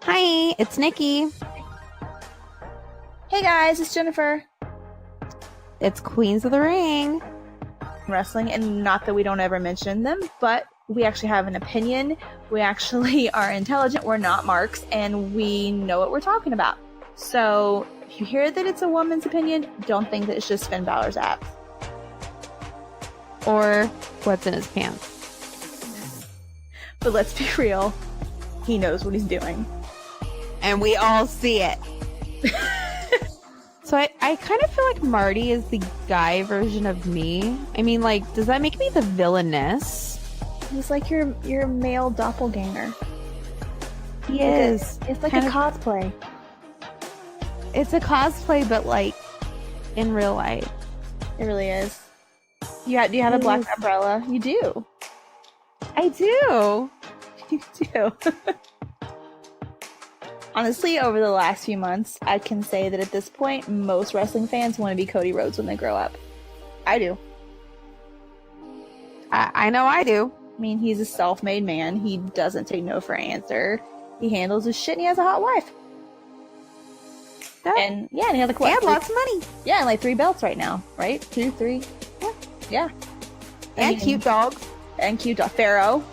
Hi, it's Nikki. Hey guys, it's Jennifer. It's Queens of the Ring. Wrestling, and not that we don't ever mention them, but we actually have an opinion. We actually are intelligent. We're not marks, and we know what we're talking about. So if you hear that it's a woman's opinion, don't think that it's just Finn Balor's abs. Or what's in his pants. But let's be real, he knows what he's doing. And we all see it. So I kind of feel like Marty is the guy version of me. I mean, like, does that make me the villainess? He's like your male doppelganger. He is. It's like a cosplay. It's a cosplay, but like in real life. It really is. Do you have a black umbrella? You do. I do. You do. Honestly, over the last few months, I can say that at this point, most wrestling fans want to be Cody Rhodes when they grow up. I do. I know I do. I mean, he's a self-made man. He doesn't take no for an answer. He handles his shit, and he has a hot wife. And yeah, and he had like what? Lots of money. Yeah, and like 3 belts right now, right? 2, 3. Yeah. And cute dogs. And cute dog. Pharaoh.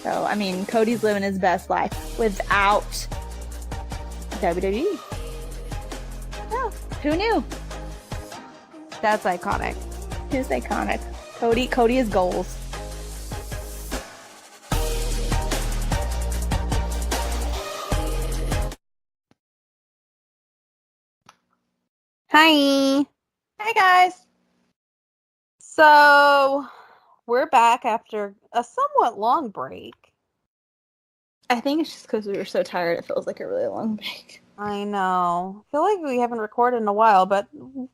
So, I mean, Cody's living his best life without WWE. Oh, who knew? That's iconic. It's iconic. Cody is goals. Hi. Hi, guys. So, we're back after a somewhat long break. I think it's just because we were so tired, it feels like a really long break. I know. I feel like we haven't recorded in a while, but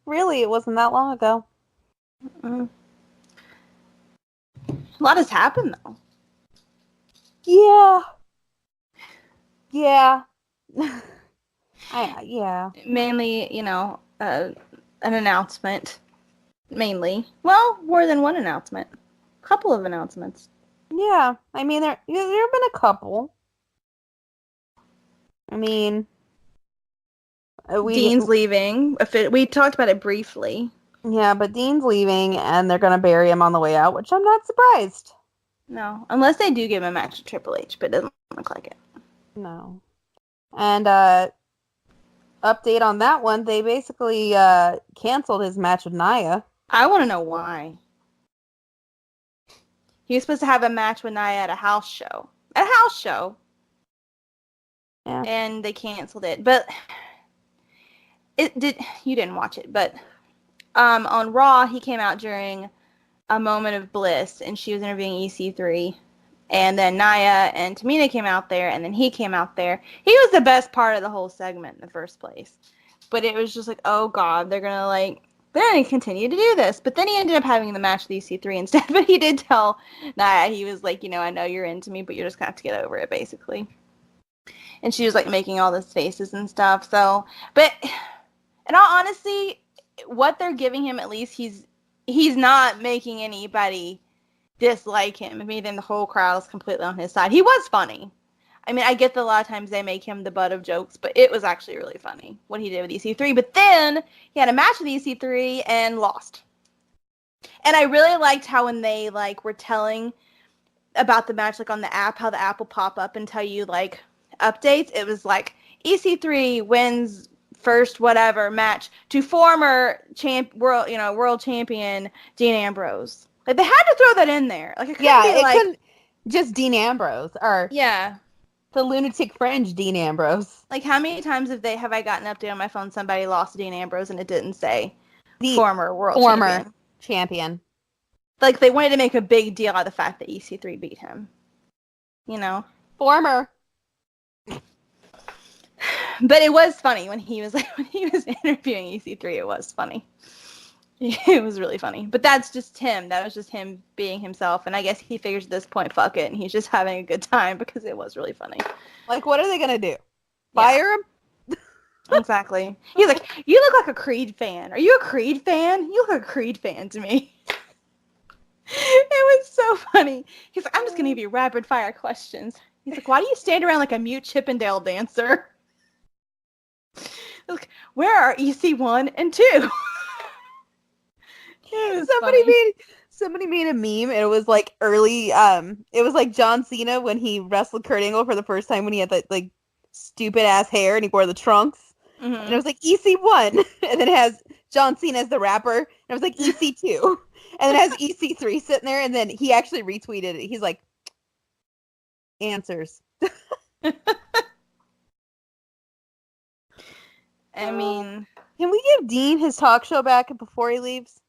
really, it wasn't that long ago. A lot has happened, though. Yeah. Yeah. Yeah. Mainly, an announcement. Mainly. Well, more than one announcement. A couple of announcements. Yeah. I mean, there have been a couple. I mean... Dean's leaving. We talked about it briefly. Yeah, but Dean's leaving, and they're going to bury him on the way out, which I'm not surprised. No. Unless they do give him a match with Triple H, but it doesn't look like it. No. And, update on that one, they basically, canceled his match with Nia. I want to know why. He was supposed to have a match with Nia at a house show. At a house show. Yeah. And they canceled it. But you didn't watch it, but on Raw, he came out during a moment of bliss, and she was interviewing EC3. And then Nia and Tamina came out there, and then he came out there. He was the best part of the whole segment in the first place. But it was just like, oh god, they're gonna continue to do this. But then he ended up having the match with EC3 instead. But he did tell Nia, he was like, I know you're into me, but you're just gonna have to get over it, basically. And she was like making all these faces and stuff. So, but in all honesty, what they're giving him, at least he's not making anybody dislike him. I mean, then the whole crowd is completely on his side. He was funny. I mean, I get that a lot of times they make him the butt of jokes, but it was actually really funny what he did with EC3. But then he had a match with EC3 and lost. And I really liked how when they were telling about the match, on the app, how the app will pop up and tell you updates. It was like EC3 wins first whatever match to former world champion Dean Ambrose. They had to throw that in there. It couldn't just Dean Ambrose or the lunatic fringe Dean Ambrose. How many times have I gotten an update on my phone? Somebody lost to Dean Ambrose and it didn't say the former champion. They wanted to make a big deal out of the fact that EC3 beat him. Former. But it was funny when he was interviewing EC3. It was funny. It was really funny. But that's just him. That was just him being himself. And I guess he figures at this point, fuck it. And he's just having a good time because it was really funny. What are they going to do? Fire him? Exactly. He's like, you look like a Creed fan. Are you a Creed fan? You look like a Creed fan to me. It was so funny. He's like, I'm just gonna give you rapid fire questions. He's like, why do you stand around like a mute Chippendale dancer? Like, where are EC1 and 2? It was Somebody made a meme, and it was like early. It was like John Cena when he wrestled Kurt Angle for the first time when he had that like stupid ass hair and he wore the trunks, and it was like EC1, and then it has John Cena as the rapper, and it was like EC2, and then it has EC3 sitting there, and then he actually retweeted it. He's like, answers. I mean, can we give Dean his talk show back before he leaves?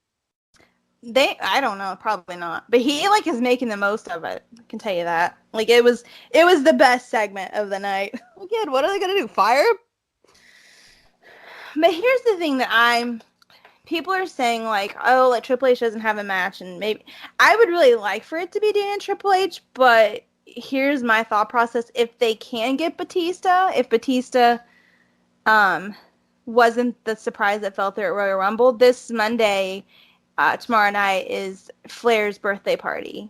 I don't know, probably not. But he like is making the most of it. I can tell you that. Like it was the best segment of the night. Again, what are they gonna do? Fire him? But here's the thing that people are saying like, oh, like Triple H doesn't have a match, and maybe I would really like for it to be Dean and Triple H, but here's my thought process. If they can get Batista, if Batista wasn't the surprise that fell through at Royal Rumble, this Monday, tomorrow night is Flair's birthday party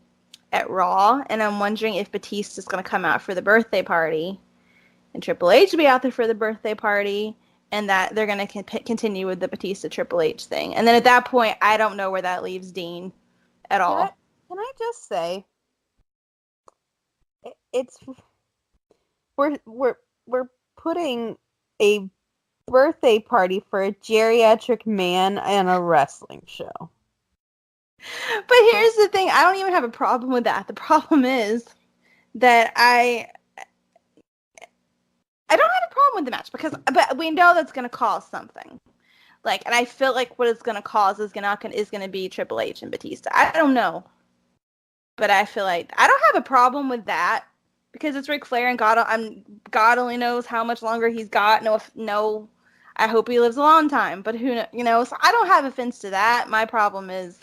at Raw, and I'm wondering if Batista's going to come out for the birthday party, and Triple H will be out there for the birthday party, and that they're going to continue with the Batista Triple H thing. And then at that point, I don't know where that leaves Dean at all. Can I just say, we're putting a birthday party for a geriatric man and a wrestling show. But here's the thing, I don't even have a problem with that. The problem is that I don't have a problem with the match but we know that's going to cause something. Like, and I feel like what it's going to cause is going to be Triple H and Batista. I don't know. But I feel like I don't have a problem with that because it's Ric Flair and God only knows how much longer he's got. No, I hope he lives a long time, but who knows? So I don't have offense to that. My problem is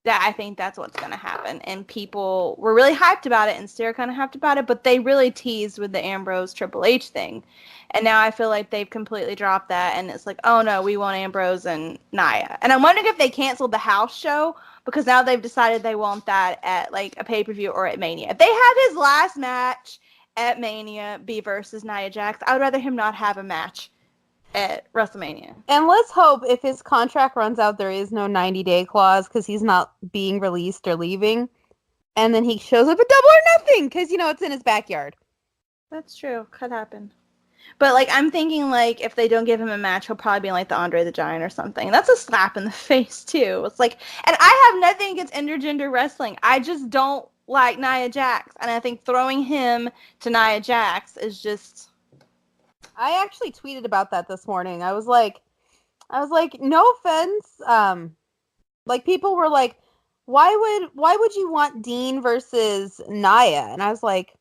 that I think that's what's going to happen. And people were really hyped about it, and Sarah kind of hyped about it, but they really teased with the Ambrose Triple H thing. And now I feel like they've completely dropped that, and it's like, oh no, we want Ambrose and Nia. And I'm wondering if they canceled the house show, because now they've decided they want that at like a pay-per-view or at Mania. If they had his last match at Mania be versus Nia Jax, I would rather him not have a match at WrestleMania. And let's hope if his contract runs out, there is no 90-day clause because he's not being released or leaving. And then he shows up at Double or Nothing because, it's in his backyard. That's true. Could happen. But, like, I'm thinking, like, if they don't give him a match, he'll probably be like the Andre the Giant or something. That's a slap in the face, too. It's like, and I have nothing against intergender wrestling. I just don't like Nia Jax. And I think throwing him to Nia Jax is just... I actually tweeted about that this morning. I was like, no offense. Like people were like, why would you want Dean versus Nia? And I was like,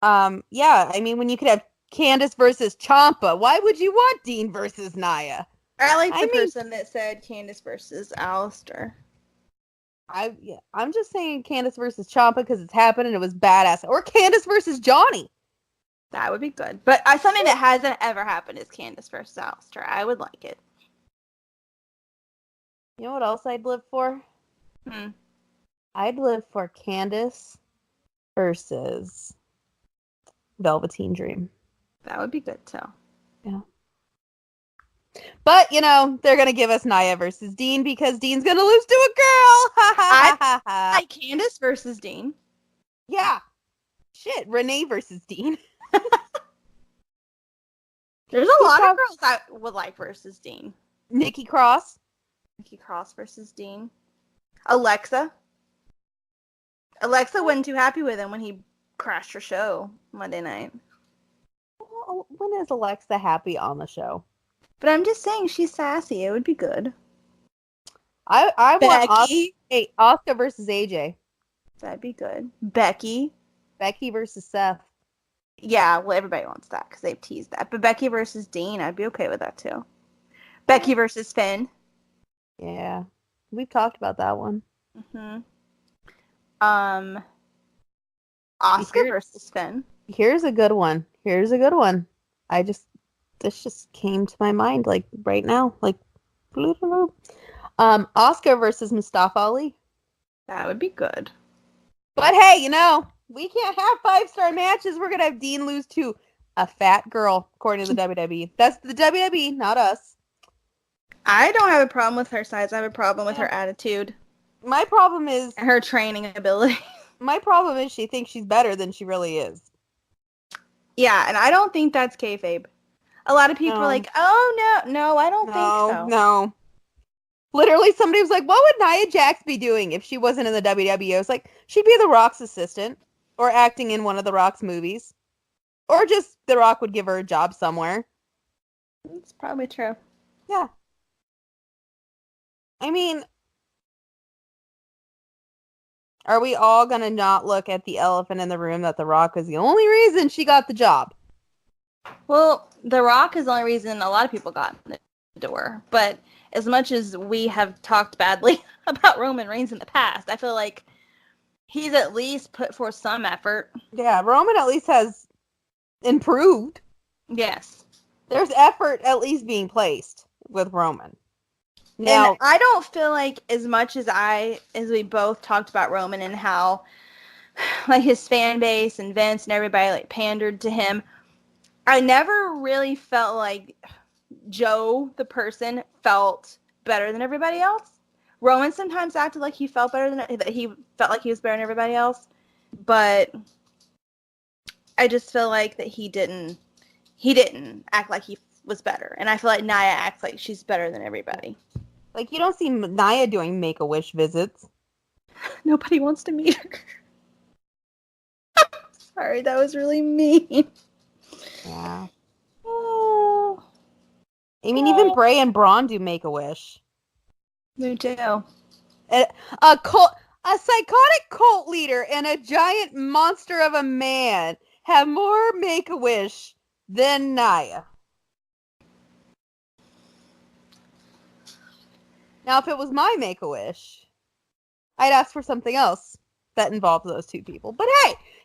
yeah, I mean, when you could have Candice versus Ciampa, why would you want Dean versus Nia? I like the person that said Candice versus Alistair. I'm just saying Candice versus Ciampa because it's happened and it was badass. Or Candice versus Johnny. That would be good. But something that hasn't ever happened is Candice versus Alistair. I would like it. You know what else I'd live for? I'd live for Candice versus Velveteen Dream. That would be good, too. Yeah. But, they're going to give us Nia versus Dean because Dean's going to lose to a girl. I like Candice versus Dean. Yeah. Shit, Renee versus Dean. There's a lot of girls I would like versus Dean. Nikki Cross versus Dean. Alexa wasn't too happy with him when he crashed her show Monday night. Well, when is Alexa happy on the show? But I'm just saying she's sassy. It would be good. I want Asuka versus AJ. That'd be good. Becky versus Seth. Yeah, well, everybody wants that because they've teased that. But Becky versus Dean, I'd be okay with that too. Becky versus Finn. Yeah, we've talked about that one. Asuka versus Finn. Here's a good one. This just came to my mind like right now. Like, Asuka versus Mustafa Ali. That would be good. But hey, we can't have 5-star matches. We're gonna have Dean lose to a fat girl, according to the WWE. That's the WWE, not us. I don't have a problem with her size. I have a problem with her attitude. My problem is her training ability. My problem is she thinks she's better than she really is. Yeah, and I don't think that's kayfabe. A lot of people are like, oh, no, I don't think so. No. Literally, somebody was like, what would Nia Jax be doing if she wasn't in the WWE? I was like, she'd be The Rock's assistant or acting in one of The Rock's movies. Or just The Rock would give her a job somewhere. That's probably true. Yeah. I mean, are we all going to not look at the elephant in the room that The Rock was the only reason she got the job? Well, The Rock is the only reason a lot of people got in the door. But as much as we have talked badly about Roman Reigns in the past, I feel like he's at least put forth some effort. Yeah, Roman at least has improved. Yes. There's effort at least being placed with Roman. Now, and I don't feel like as much as we both talked about Roman and how like his fan base and Vince and everybody like pandered to him, I never really felt like Joe, the person, felt better than everybody else. Roman sometimes acted like he felt better that he felt like he was better than everybody else, but I just feel like that he didn't act like he was better, and I feel like Nia acts like she's better than everybody. Like, you don't see Nia doing Make-A-Wish visits. Nobody wants to meet her. Sorry, that was really mean. Yeah. Oh. I mean, even Bray and Braun do Make-A-Wish. They do. A psychotic cult leader and a giant monster of a man have more Make-A-Wish than Nia. Now, if it was my Make-A-Wish, I'd ask for something else that involves those two people. But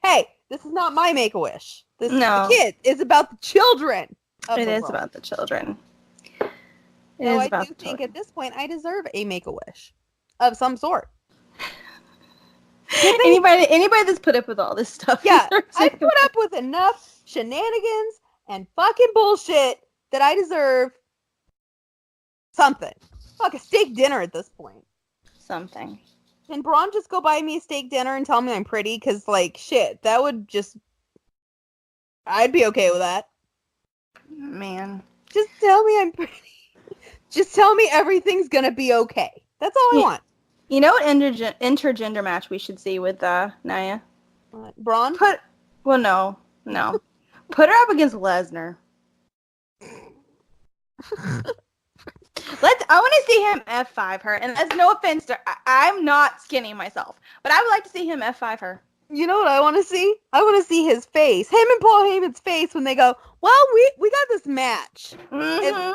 hey, this is not my Make-A-Wish. This is the kid. It's about the children. It is about the children. I do think at this point I deserve a Make-A-Wish of some sort. Anybody that's put up with all this stuff. Yeah, I put up with enough shenanigans and fucking bullshit that I deserve something. Fuck, a steak dinner at this point. Something. Can Braun just go buy me a steak dinner and tell me I'm pretty? Because, like, shit, that would just... I'd be okay with that. Man. Just tell me I'm pretty. Just tell me everything's gonna be okay. That's all I want. You know what intergender match we should see with Nia? Braun? No. Put her up against Lesnar. I want to see him F5 her, and that's no offense to I'm not skinny myself, but I would like to see him F5 her. You know what I want to see? I want to see his face. Him and Paul Heyman's face when they go, well, we got this match. Mm-hmm.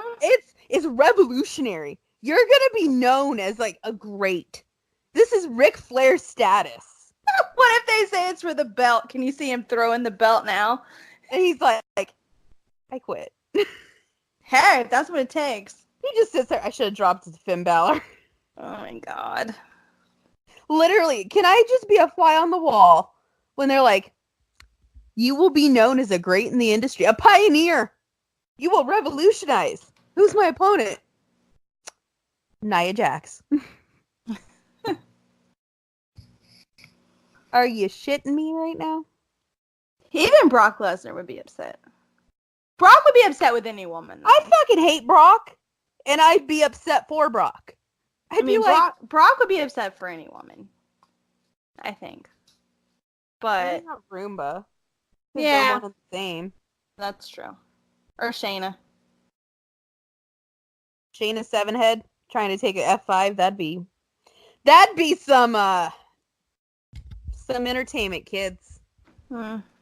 It's revolutionary. You're going to be known as, like, a great. This is Ric Flair status. What if they say it's for the belt? Can you see him throwing the belt now? And he's like, I quit. Hey, if that's what it takes. He just sits there. I should have dropped it to Finn Balor. Oh, my God. Literally, can I just be a fly on the wall when they're like, you will be known as a great in the industry, a pioneer. You will revolutionize. Who's my opponent? Nia Jax. Are you shitting me right now? Even Brock Lesnar would be upset. Brock would be upset with any woman. I fucking hate Brock, and I'd be upset for Brock. Brock would be upset for any woman, I think. But not Roomba. Yeah, they're one and the same. That's true. Or Shayna. Shayna Sevenhead trying to take an F5. That'd be some entertainment, kids.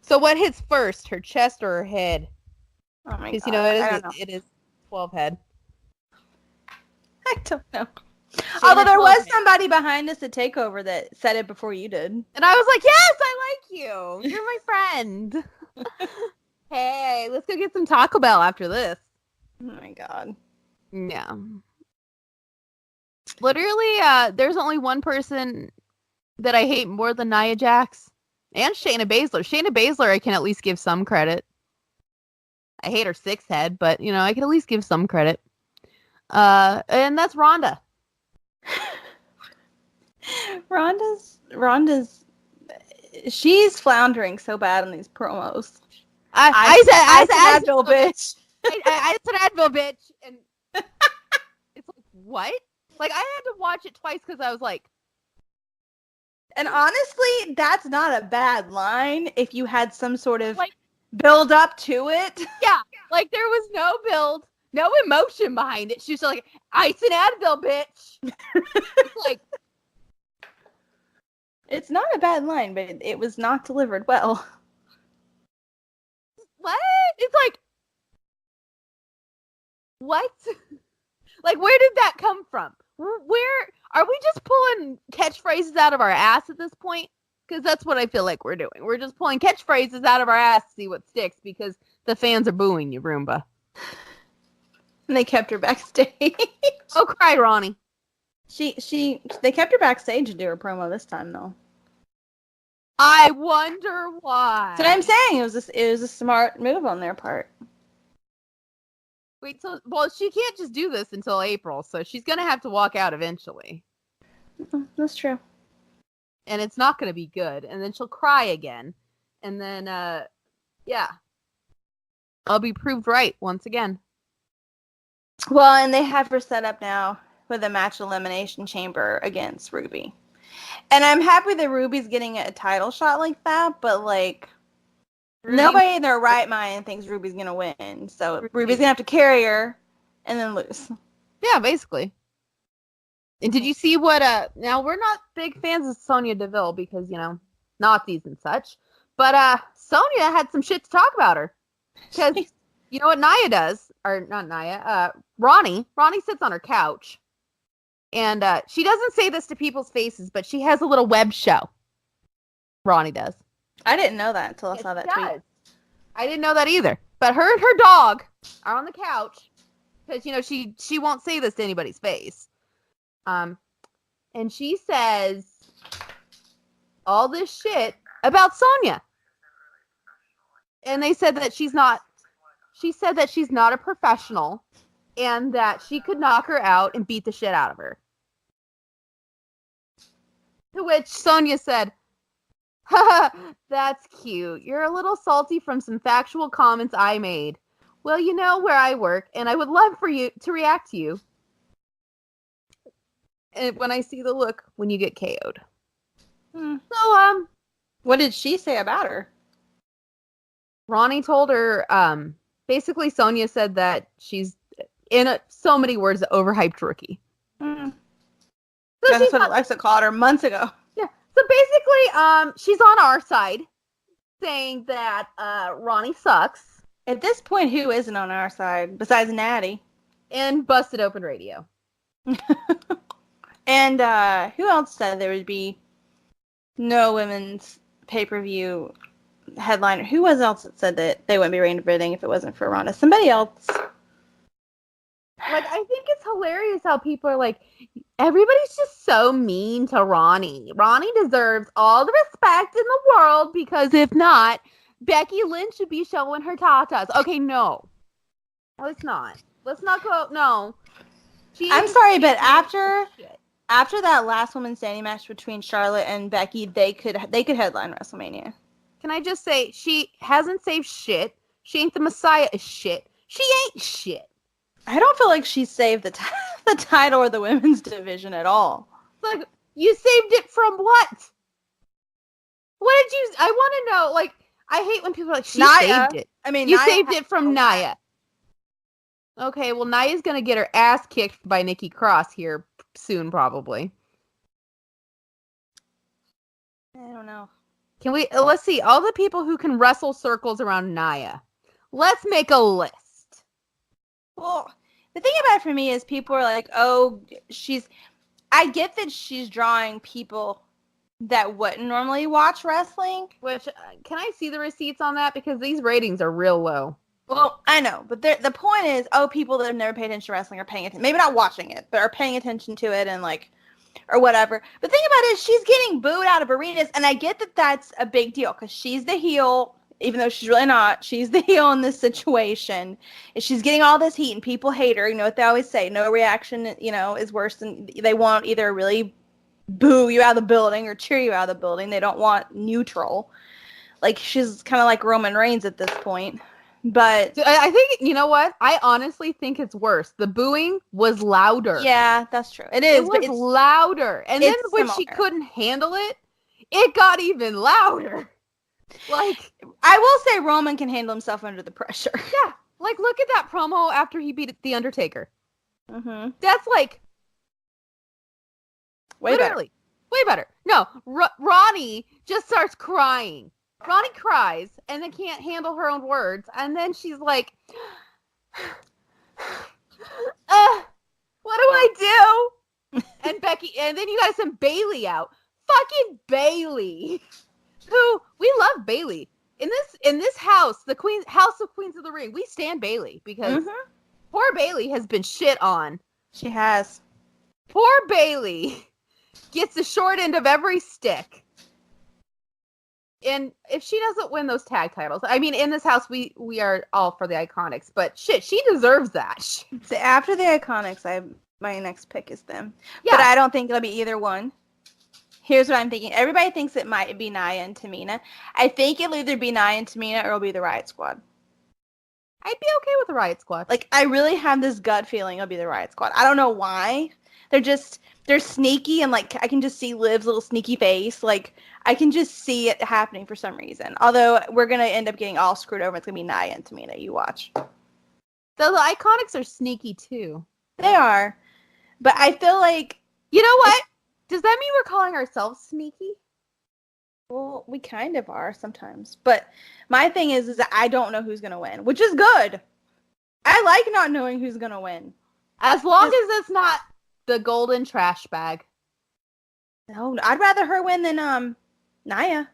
So what hits first, her chest or her head? Oh my god! Because you know it is 12 head. I don't know. Although there was somebody behind us at TakeOver that said it before you did. And I was like, yes, I like you. You're my friend. Hey, let's go get some Taco Bell after this. Oh my god. Yeah. Literally, there's only one person that I hate more than Nia Jax and Shayna Baszler. Shayna Baszler, I can at least give some credit. I hate her 6 head, but I can at least give some credit. And that's Ronda. Ronda's she's floundering so bad in these promos. I said Advil, bitch. I said Advil, bitch, and it's like, what? Like, I had to watch it twice because I was like... And honestly, that's not a bad line if you had some sort of build up to it. Yeah, like there was no build, no emotion behind it. She was like, ice and Advil, bitch. It's like... It's not a bad line, but it was not delivered well. What? It's like... What? Like, where did that come from? Where are we just pulling catchphrases out of our ass at this point? Because that's what I feel like we're doing. We're just pulling catchphrases out of our ass to see what sticks because the fans are booing you, Roomba. And they kept her backstage. Oh, cry, Ronnie. They kept her backstage to do her promo this time, though. I wonder why. That's what I'm saying. It was a smart move on their part. Wait, well, she can't just do this until April, so she's gonna have to walk out eventually. That's true. And it's not gonna be good, and then she'll cry again, and then, yeah. I'll be proved right once again. Well, and they have her set up now with a match elimination chamber against Ruby. And I'm happy that Ruby's getting a title shot like that, but, like... Nobody in their right mind thinks Ruby's gonna win, so Ruby's gonna have to carry her and then lose. Yeah, basically. And did you see what, now we're not big fans of Sonya Deville because, Nazis and such, but, Sonya had some shit to talk about her. Because, you know what Nia does, or not Nia, Ronnie sits on her couch, and, she doesn't say this to people's faces, but she has a little web show. Ronnie does. I didn't know that until I saw that tweet. I didn't know that either. But her and her dog are on the couch because she won't say this to anybody's face. And she says all this shit about Sonya. And they said that she's not a professional and that she could knock her out and beat the shit out of her. To which Sonya said, "Haha, that's cute. You're a little salty from some factual comments I made. Well, you know where I work, and I would love for you to react to you. And when I see the look when you get KO'd." So, what did she say about her? Ronnie told her, basically Sonya said that she's, in so many words, an overhyped rookie. So that's what Alexa called her months ago. So basically, she's on our side, saying that Ronnie sucks. At this point, who isn't on our side besides Natty? And Busted Open Radio. And who else said there would be no women's pay-per-view headliner? Who was else that said that they wouldn't be rating if it wasn't for Ronda? Somebody else. Like, I think it's hilarious how people are like, everybody's just so mean to Ronnie. Ronnie deserves all the respect in the world because if not, Becky Lynch should be showing her tatas. Okay, no. No, it's not. Let's not go. No. I'm sorry, but after that last woman standing match between Charlotte and Becky, they could headline WrestleMania. Can I just say, she hasn't saved shit. She ain't the Messiah of shit. She ain't shit. I don't feel like she saved the title or the women's division at all. Like, you saved it from what? What did you... I want to know, like, I hate when people are like, she saved it. I mean, you saved it from Nia. Okay, well, Nia's going to get her ass kicked by Nikki Cross here soon, probably. I don't know. Can we... let's see. All the people who can wrestle circles around Nia. Let's make a list. Well, the thing about it for me is people are like, oh, I get that she's drawing people that wouldn't normally watch wrestling. Which, can I see the receipts on that? Because these ratings are real low. Well, I know, but the point is, people that have never paid attention to wrestling are paying attention. Maybe not watching it, but are paying attention to it and, like, or whatever. But the thing about it is she's getting booed out of arenas, and I get that that's a big deal because she's the heel, even though she's really not. She's the heel in this situation. And she's getting all this heat, and people hate her. You know what they always say, no reaction, you know, is worse than, they want either really boo you out of the building or cheer you out of the building. They don't want neutral. Like, she's kind of like Roman Reigns at this point. But I think, you know what? I honestly think it's worse. The booing was louder. Yeah, that's true. It is. It was louder. And then when she couldn't handle it, it got even louder. Like, I will say Roman can handle himself under the pressure. Yeah. Like, look at that promo after he beat The Undertaker. Mm-hmm. That's like... Way better. No, Ronnie just starts crying. Ronnie cries and then can't handle her own words. And then she's like, what do I do? And Becky, and then you guys send Bailey out. Fucking Bailey. Who, we love Bailey. In this house, the House of Queens of the Ring, we stand Bailey because poor Bailey has been shit on. She has. Poor Bailey gets the short end of every stick. And if she doesn't win those tag titles, I mean, in this house, we are all for the Iconics, but shit, she deserves that. So after the Iconics, my next pick is them. Yeah. But I don't think it'll be either one. Here's what I'm thinking. Everybody thinks it might be Nia and Tamina. I think it'll either be Nia and Tamina or it'll be the Riot Squad. I'd be okay with the Riot Squad. Like, I really have this gut feeling it'll be the Riot Squad. I don't know why. They're sneaky, and, like, I can just see Liv's little sneaky face. Like, I can just see it happening for some reason. Although, we're going to end up getting all screwed over. It's going to be Nia and Tamina. You watch. So the Iconics are sneaky, too. They are. But I feel like... You know what? Does that mean we're calling ourselves sneaky? Well, we kind of are sometimes. But my thing is that I don't know who's going to win, which is good. I like not knowing who's going to win. As long as it's not the golden trash bag. No, I'd rather her win than Nia.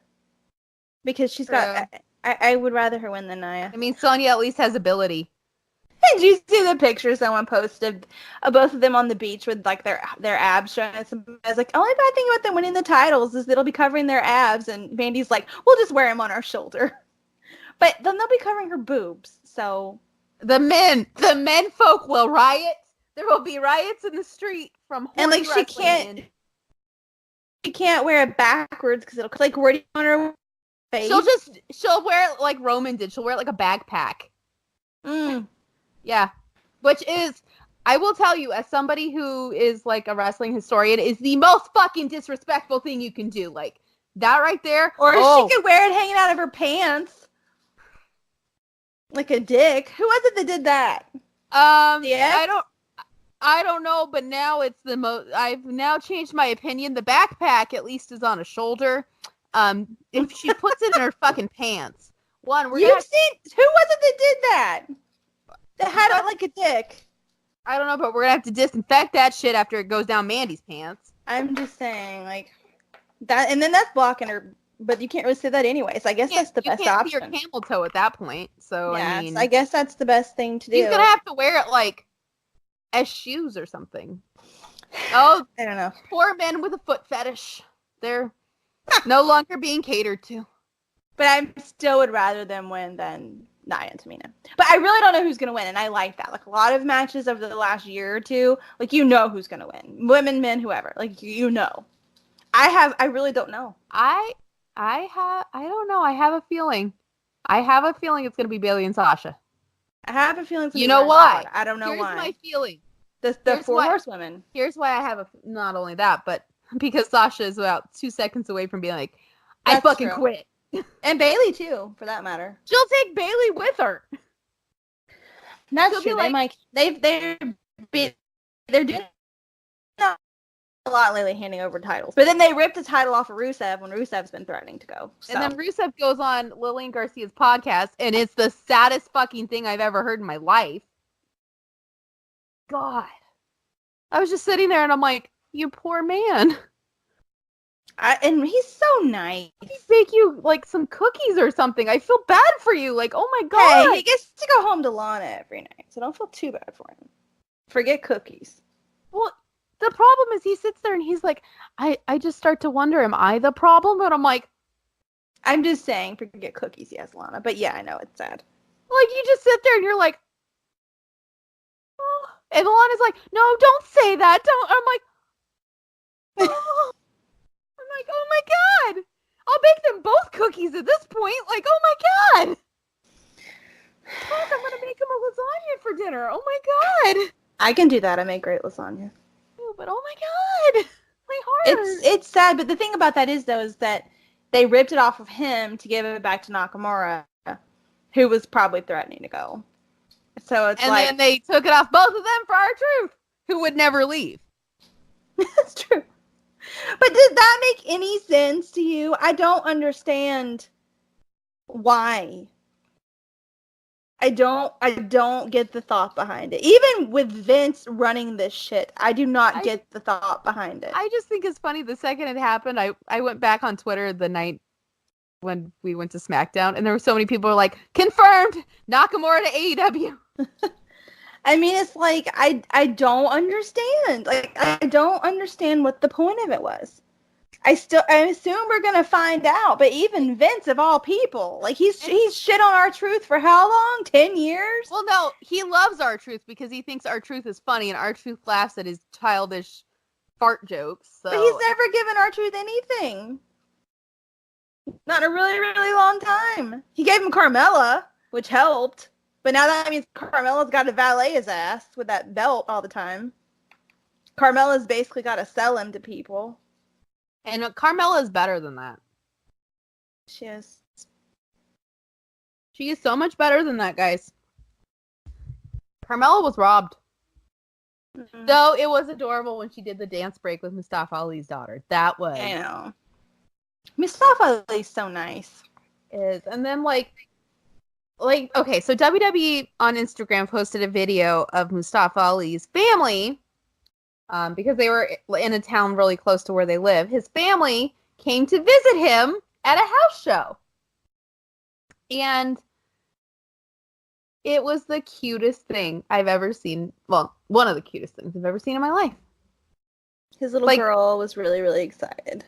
Because she's got... I would rather her win than Nia. I mean, Sonya at least has ability. Did you see the picture someone posted of both of them on the beach with, like, their abs showing? I was like, only bad thing about them winning the titles is it'll be covering their abs. And Mandy's like, we'll just wear them on our shoulder. But then they'll be covering her boobs. So the men folk will riot. There will be riots in the street from and like she can't wear it backwards because it'll like where do you want her face? She'll wear it like Roman did. She'll wear it like a backpack. Yeah, which is, I will tell you, as somebody who is like a wrestling historian, is the most fucking disrespectful thing you can do. Like that right there. Or she could wear it hanging out of her pants. Like a dick. Who was it that did that? Yeah. I don't know, but now it's the most. I've now changed my opinion. The backpack at least is on a shoulder. If she puts it in her fucking pants, who was it that did that? That had it like a dick. I don't know, but we're gonna have to disinfect that shit after it goes down Mandy's pants. I'm just saying, like that, and then that's blocking her. But you can't really say that anyway. So I guess that's the best option. You can't see your camel toe at that point. So yeah, I mean, I guess that's the best thing to do. She's gonna have to wear it like as shoes or something. Oh, I don't know. Poor men with a foot fetish. They're no longer being catered to. But I still would rather them win than Nia and Tamina. But I really don't know who's going to win, and I like that. Like, a lot of matches over the last year or two, like, you know who's going to win. Women, men, whoever. Like, you know. I really don't know. I don't know. I have a feeling. It's going to be Bailey and Sasha. I have a feeling. You know why? I don't know why. Here's my feeling. The four horsewomen. Here's why I have not only that, but because Sasha is about 2 seconds away from being like, I fucking quit. And Bailey too, for that matter. She'll take Bailey with her. That's true. They're doing a lot lately, handing over titles. But then they ripped the title off of Rusev when Rusev's been threatening to go. So. And then Rusev goes on Lillian Garcia's podcast, and it's the saddest fucking thing I've ever heard in my life. God. I was just sitting there, and I'm like, you poor man. And he's so nice. He'd bake you, like, some cookies or something. I feel bad for you. Like, oh my God. Hey, he gets to go home to Lana every night, so don't feel too bad for him. Forget cookies. Well, the problem is he sits there and he's like, I just start to wonder, am I the problem? And I'm like, I'm just saying, forget cookies, yes, Lana. But yeah, I know it's sad. Like, you just sit there and you're like, oh. And Lana's like, no, don't say that. Don't. I'm like, oh. I'm like, oh my God. I'll make them both cookies at this point. Like, oh my God. Fuck, I'm going to make him a lasagna for dinner. Oh my God. I can do that. I make great lasagna. Ew, but oh my God. My heart. It's sad, but the thing about that is, though, is that they ripped it off of him to give it back to Nakamura, who was probably threatening to go. So it's like... And then they took it off both of them for R-Truth, who would never leave. That's true. But did that make any sense to you? I don't understand why. I don't get the thought behind it. Even with Vince running this shit, I do not get the thought behind it. I just think it's funny. The second it happened, I went back on Twitter the night when we went to SmackDown, and there were so many people who were like, confirmed, Nakamura to AEW. I mean, it's like, I don't understand. Like, I don't understand what the point of it was. I assume we're gonna find out, but even Vince, of all people, like, he's shit on R-Truth for how long? 10 years? Well, no, he loves R-Truth because he thinks R-Truth is funny, and R-Truth laughs at his childish fart jokes. So. But he's never given R-Truth anything. Not in a really, really long time. He gave him Carmella, which helped. But now that means Carmella's got to valet his ass with that belt all the time. Carmella's basically got to sell him to people. And Carmella is better than that. She is. She is so much better than that, guys. Carmella was robbed. Mm-hmm. Though it was adorable when she did the dance break with Mustafa Ali's daughter. That was. I know. Mustafa Ali's so nice. And then, like, okay, so WWE on Instagram posted a video of Mustafa Ali's family, because they were in a town really close to where they live. His family came to visit him at a house show. And it was the cutest thing I've ever seen. Well, one of the cutest things I've ever seen in my life. His little girl was really, really excited.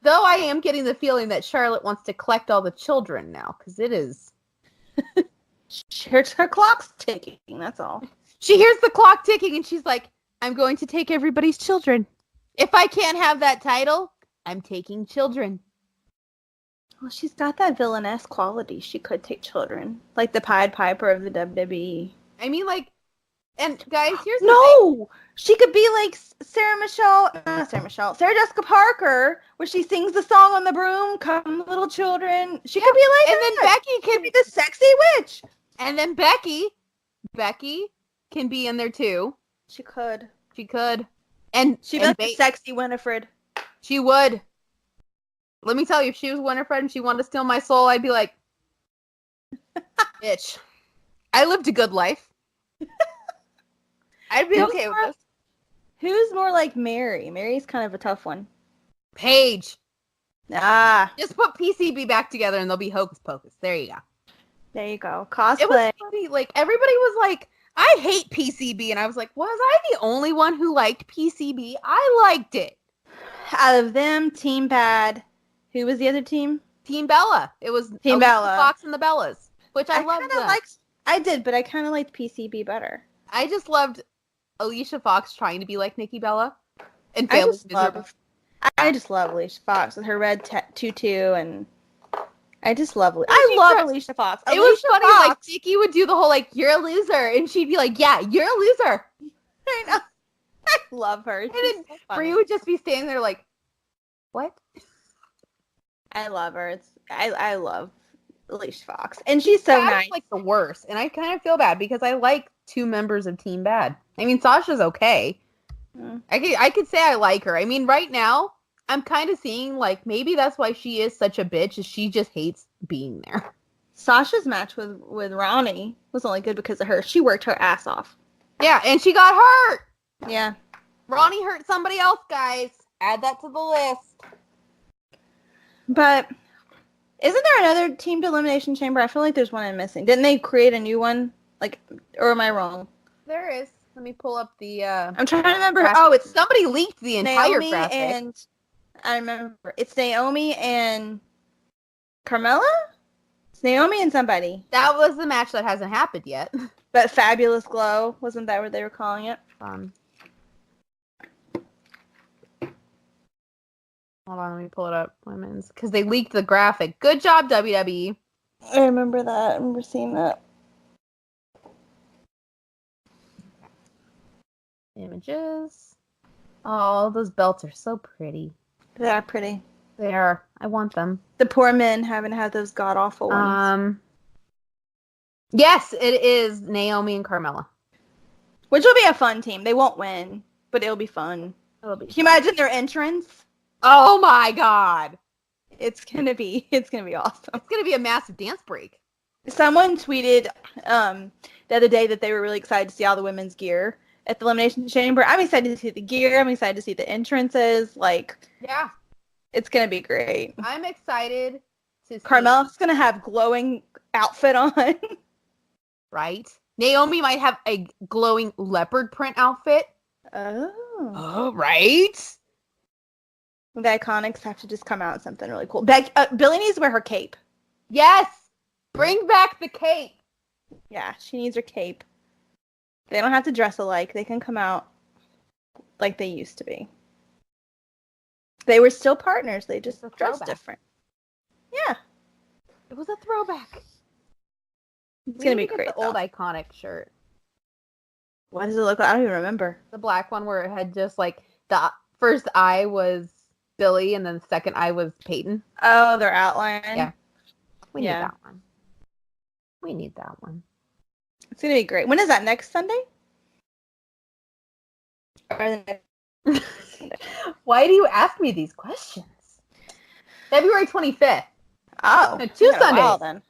Though I am getting the feeling that Charlotte wants to collect all the children now, because it is... her clock's ticking, that's all. She hears the clock ticking, and she's like, I'm going to take everybody's children. If I can't have that title, I'm taking children. Well, she's got that villainess quality. She could take children. Like the Pied Piper of the WWE. I mean, like... And, guys, here's the thing. She could be like Sarah Jessica Parker, where she sings the song on the broom, "Come Little Children." She could be like that. Then Becky could be the sexy witch. And then Becky can be in there too. She could. And she'd be the sexy Winifred. She would. Let me tell you, if she was Winifred and she wanted to steal my soul, I'd be like, bitch, I lived a good life. I'd be okay with this. Who's more like Mary? Mary's kind of a tough one. Paige. Just put PCB back together and they'll be hocus pocus. There you go. Cosplay. It was funny. Like, everybody was like, I hate PCB. And I was like, was I the only one who liked PCB? I liked it. Out of them, Team Bad. Who was the other team? Team Bella. It was Team Bella. Fox and the Bellas, which I loved them. I did, but I kind of liked PCB better. I just loved Alicia Fox trying to be like Nikki Bella. And I just love Alicia Fox with her red tutu, and I just love Alicia Fox. It was funny, like, Nikki would do the whole, like, you're a loser, and she'd be like, yeah, you're a loser. I know. I love her. And then Brie would just be standing there like, what? I love her. I love Alicia Fox, and she's so nice. Like the worst, and I kind of feel bad because I like two members of Team Bad. I mean, Sasha's okay. I could say I like her. I mean, right now I'm kind of seeing, like, maybe that's why she is such a bitch, is she just hates being there. Sasha's match with Ronnie was only good because of her. She worked her ass off. Yeah, and she got hurt. Yeah, Ronnie hurt somebody else, guys. Add that to the list. But isn't there another team elimination chamber? I feel like there's one I'm missing. Didn't they create a new one? Like, or am I wrong? There is. Let me pull up the. I'm trying to remember. graphic. Oh, it's somebody leaked the entire Naomi graphic. and I remember it's Naomi and Carmella. It's Naomi and somebody. That was the match that hasn't happened yet. But Fabulous Glow, wasn't that what they were calling it? Hold on, let me pull it up. Women's, because they leaked the graphic. Good job, WWE. I remember that. I remember seeing that. Images. Oh, those belts are so pretty. They are pretty. They are. I want them. The poor men having had those god awful ones. Yes, it is Naomi and Carmella. Which will be a fun team. They won't win, but it'll be fun. Can you imagine their entrance? Oh my god. It's gonna be awesome. It's gonna be a massive dance break. Someone tweeted the other day that they were really excited to see all the women's gear at the Elimination Chamber. I'm excited to see the gear. I'm excited to see the entrances. Yeah. It's gonna be great. I'm excited to see. Carmella's gonna have glowing outfit on. Right? Naomi might have a glowing leopard print outfit. Oh, right? The Iconics have to just come out with something really cool. Billie needs to wear her cape. Yes! Bring back the cape! Yeah, she needs her cape. They don't have to dress alike. They can come out like they used to be. They were still partners. They just dressed different. Yeah. It was a throwback. It's going to be great. The old Iconic shirt. What does it look like? I don't even remember. The black one where it had just the first eye was Billy and then the second eye was Peyton. Oh, their outline. Yeah. We need that one. We need that one. It's going to be great. When is that? Next Sunday? Or the next Sunday? Why do you ask me these questions? February 25th. Oh. No, 2 Sundays.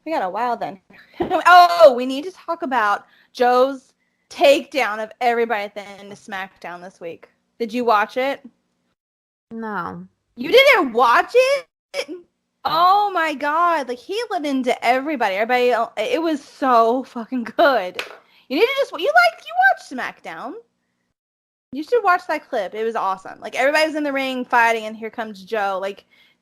We got a while then. Oh, we need to talk about Joe's takedown of everybody at the end of SmackDown this week. Did you watch it? No. You didn't watch it? Oh my god. He lit into everybody. It was so fucking good. You need to you watched SmackDown. You should watch that clip. It was awesome. Everybody's in the ring fighting and here comes Joe.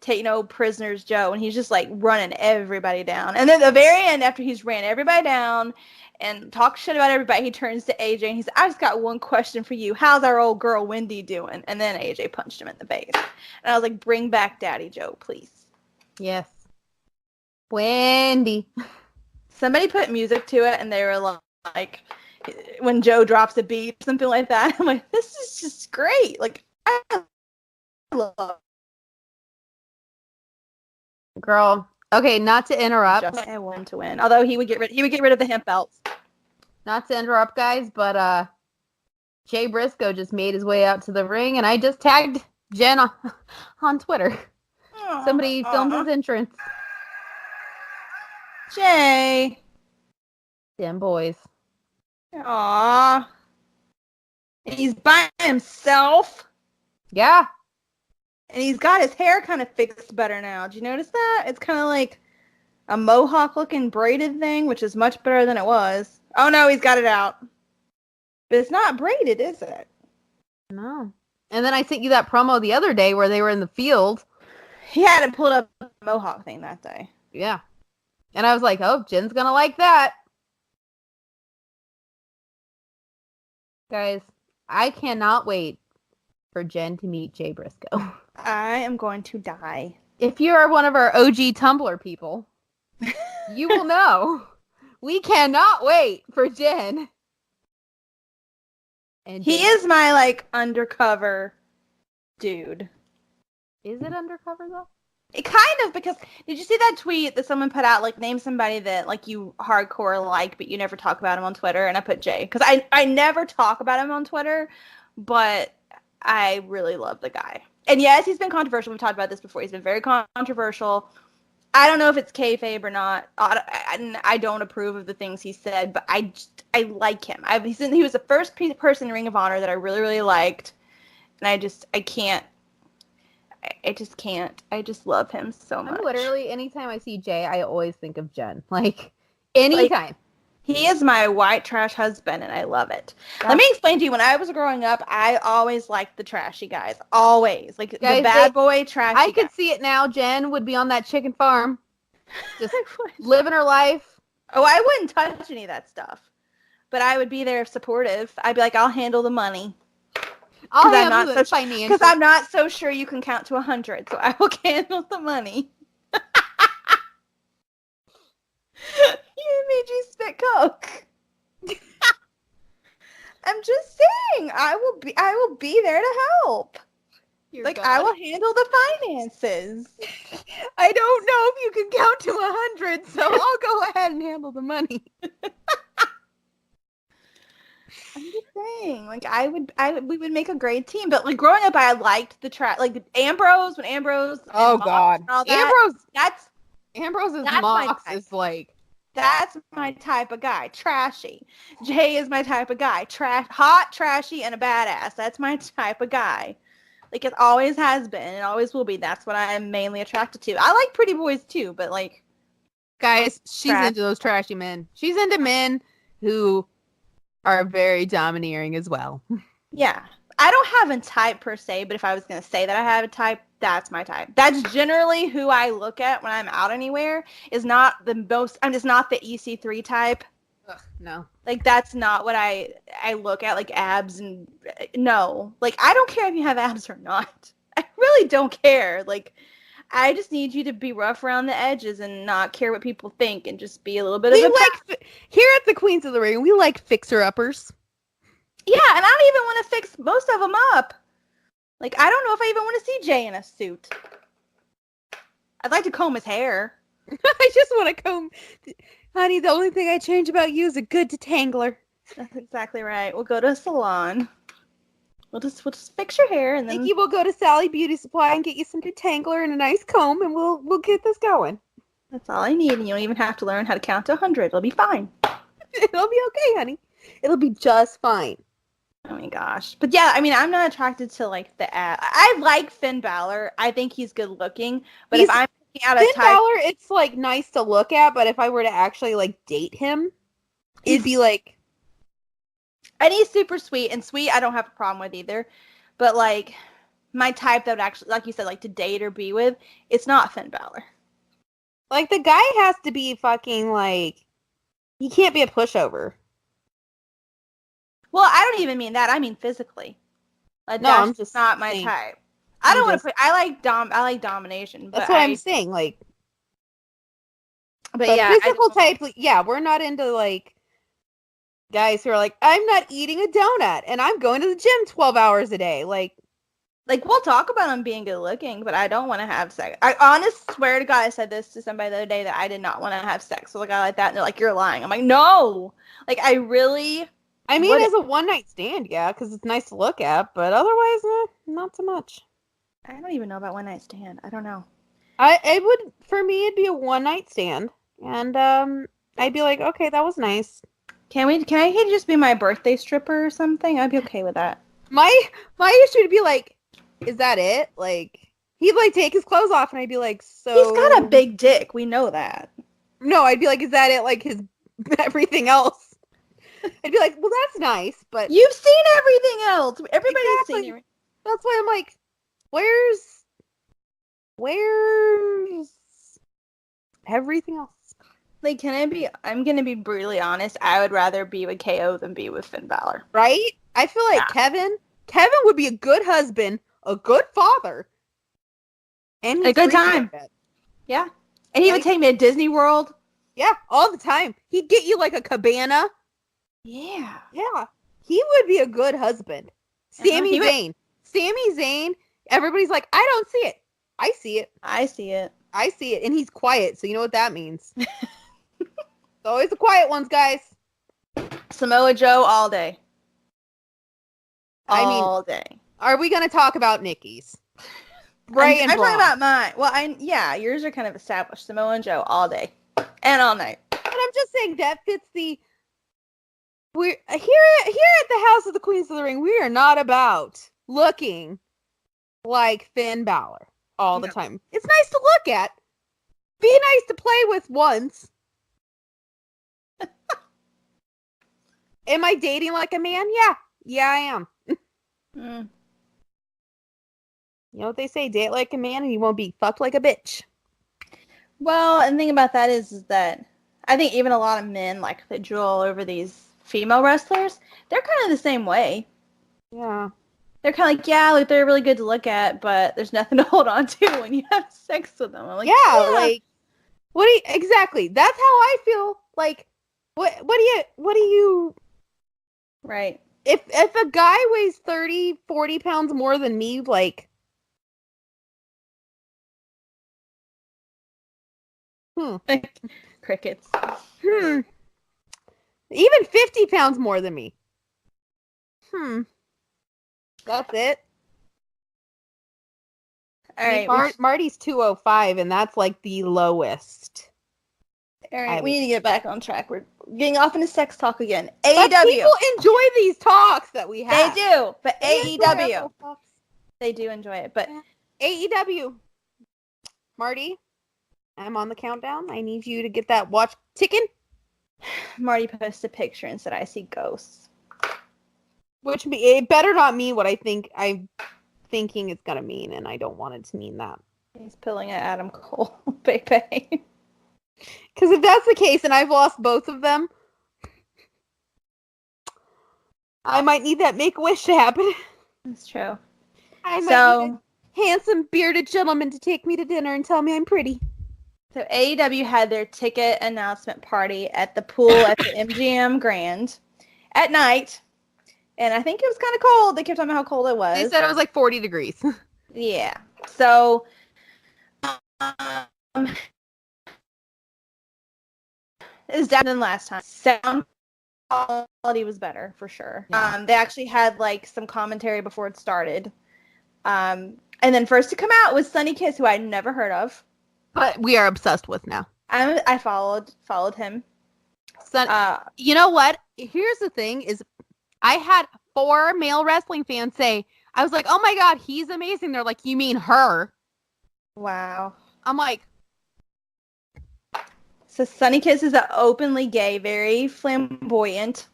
Take no prisoners Joe, and he's just running everybody down. And then at the very end, after he's ran everybody down and talked shit about everybody, he turns to AJ and he's, I just got one question for you. How's our old girl Wendy doing? And then AJ punched him in the face. And I was like, bring back Daddy Joe, please. Yes. Wendy. Somebody put music to it and they were like when Joe drops a beat, something like that. I'm like, this is just great. I love it. Girl, okay, not to interrupt. Just I want to win. Although he would get rid of the hemp belts. Not to interrupt, guys, but Jay Briscoe just made his way out to the ring, and I just tagged Jen on Twitter. Somebody filmed his entrance. Jay. Damn boys. Aww. And he's by himself. Yeah. And he's got his hair kind of fixed better now. Did you notice that? It's kind of like a mohawk-looking braided thing, which is much better than it was. Oh, no, he's got it out. But it's not braided, is it? No. And then I sent you that promo the other day where they were in the field. He hadn't pulled up the mohawk thing that day. Yeah. And I was like, oh, Jen's going to like that. Guys, I cannot wait for Jen to meet Jay Briscoe. I am going to die. If you are one of our OG Tumblr people, you will know. We cannot wait for Jen. And he is my undercover dude. Is it undercover though? It kind of, because did you see that tweet that someone put out, name somebody that you hardcore but you never talk about him on Twitter? And I put Jay, because I never talk about him on Twitter, but I really love the guy. And yes, he's been controversial. We've talked about this before. He's been very controversial. I don't know if it's kayfabe or not. I don't approve of the things he said, but I like him. He was the first person in Ring of Honor that I really, really liked. And I just can't. I just love him so much. Literally, anytime I see Jay, I always think of Jen. Anytime. He is my white trash husband, and I love it. Yeah. Let me explain to you. When I was growing up, I always liked the trashy guys. Always. Like, Guys, the bad boy trashy I could guy. see it now. Jen would be on that chicken farm, just living her life. Oh, I wouldn't touch any of that stuff. But I would be there supportive. I'd be like, I'll handle the money. I'll handle the financial. Because I'm not so sure you can count to 100, so I will handle the money. You made you spit Coke. I'm just saying, I will be there to help. I will handle the finances. I don't know if you can count to 100, so I'll go ahead and handle the money. I'm just saying, we would make a great team. But like growing up, I liked the like Ambrose when Ambrose. Oh God, and all that, Ambrose's that's Mox is like. That's my type of guy. Trashy. Jay is my type of guy. Hot, trashy, and a badass. That's my type of guy. Like, it always has been and always will be. That's what I am mainly attracted to. I like pretty boys too, but like... Guys, she's into those trashy men. She's into men who are very domineering as well. Yeah. I don't have a type per se, but if I was going to say that I have a type, that's my type. That's generally who I look at when I'm out anywhere. I'm just not the EC3 type. Ugh, no. Like, that's not what I look at, like abs and no. Like, I don't care if you have abs or not. I really don't care. Like, I just need you to be rough around the edges and not care what people think and just be a little bit of a... Here at the Queens of the Ring, we like fixer-uppers. Yeah, and I don't even want to fix most of them up. Like, I don't know if I even want to see Jay in a suit. I'd like to comb his hair. I just want to comb... Honey, the only thing I change about you is a good detangler. That's exactly right. We'll go to a salon. We'll just fix your hair and then... Nikki will go to Sally Beauty Supply and get you some detangler and a nice comb, and we'll get this going. That's all I need, and you don't even have to learn how to count to 100. It'll be fine. It'll be okay, honey. It'll be just fine. Oh my gosh. But yeah, I mean, I'm not attracted to like the ad. I like Finn Balor. I think he's good looking. But if I'm picking out a type... Finn Balor, it's like nice to look at, but if I were to actually like date him, it'd be like... And he's super sweet, and sweet I don't have a problem with either. But like, my type that would actually, like you said, like to date or be with, it's not Finn Balor. Like, the guy has to be fucking like... He can't be a pushover. Well, I don't even mean that. I mean physically. Like, no, that's I'm just not my type. I don't want to. I like domination. But that's what I'm saying. Like, but yeah, physical type. Yeah, we're not into like guys who are like, I'm not eating a donut and I'm going to the gym 12 hours a day. Like we'll talk about him being good looking, but I don't want to have sex. I honest swear to God, I said this to somebody the other day that I did not want to have sex with a guy like that, and they're like, "You're lying." I'm like, "No." Like, I really. I mean, as a one-night stand, yeah, because it's nice to look at, but otherwise, not so much. I don't even know about one-night stand. I don't know. For me, it'd be a one-night stand, and I'd be like, okay, that was nice. Can he just be my birthday stripper or something? I'd be okay with that. My issue would be like, is that it? Like, he'd like take his clothes off, and I'd be like, so... He's got a big dick. We know that. No, I'd be like, is that it? Like, his everything else? I'd be like, well, that's nice, but... You've seen everything else! Everybody's seen it. That's why I'm like, where's everything else? Like, I'm gonna be brutally honest, I would rather be with KO than be with Finn Balor. Right? I feel like Kevin would be a good husband, a good father, and a good time. Yeah. And he would take me to Disney World. Yeah, all the time. He'd get you like a cabana. Yeah. Yeah. He would be a good husband. Sami Zayn. Everybody's like, I don't see it. I see it. I see it. I see it. And he's quiet, so you know what that means. It's always the quiet ones, guys. Samoa Joe all day. All day. Are we going to talk about Nikki's? Bray and I'm Braun. talking about mine. Well, yours are kind of established. Samoa and Joe all day. And all night. And I'm just saying that fits the... We're here at the House of the Queens of the Ring. We are not about looking like Finn Balor all the time. It's nice to look at. Be nice to play with once. Am I dating like a man? Yeah. Yeah, I am. Mm. You know what they say? Date like a man and you won't be fucked like a bitch. Well, and the thing about that is that I think even a lot of men, like, that drool over these female wrestlers, they're kind of the same way. Yeah. They're kind of like, yeah, like, they're really good to look at, but there's nothing to hold on to when you have sex with them. I'm like, yeah, like, exactly. That's how I feel. Like, what do you, right. if a guy weighs 30, 40 pounds more than me, like, Crickets. Even 50 pounds more than me. That's it. All right. Marty's 205, and that's like the lowest. All right, we need to get back on track. We're getting off into sex talk again. But AEW. people enjoy these talks that we have. They do, but AEW. They do enjoy it, but AEW. Marty, I'm on the countdown. I need you to get that watch ticking. Marty posted a picture and said, "I see ghosts." Which it better not mean what I'm thinking it's gonna mean, and I don't want it to mean that. He's pulling at Adam Cole, baby. Because if that's the case, and I've lost both of them, I might need that Make-A-Wish to happen. That's true. I might need a handsome bearded gentleman to take me to dinner and tell me I'm pretty. So AEW had their ticket announcement party at the pool at the MGM Grand at night. And I think it was kind of cold. They kept talking about how cold it was. They said it was like 40 degrees. Yeah. So, it was better than last time. Sound quality was better, for sure. Yeah. They actually had, like, some commentary before it started. And then first to come out was Sonny Kiss, who I'd never heard of. But we are obsessed with now. I followed him. You know what? Here's the thing is, I had 4 male wrestling fans say, I was like, oh my god, he's amazing. They're like, you mean her? Wow. I'm like. So Sonny Kiss is an openly gay, very flamboyant,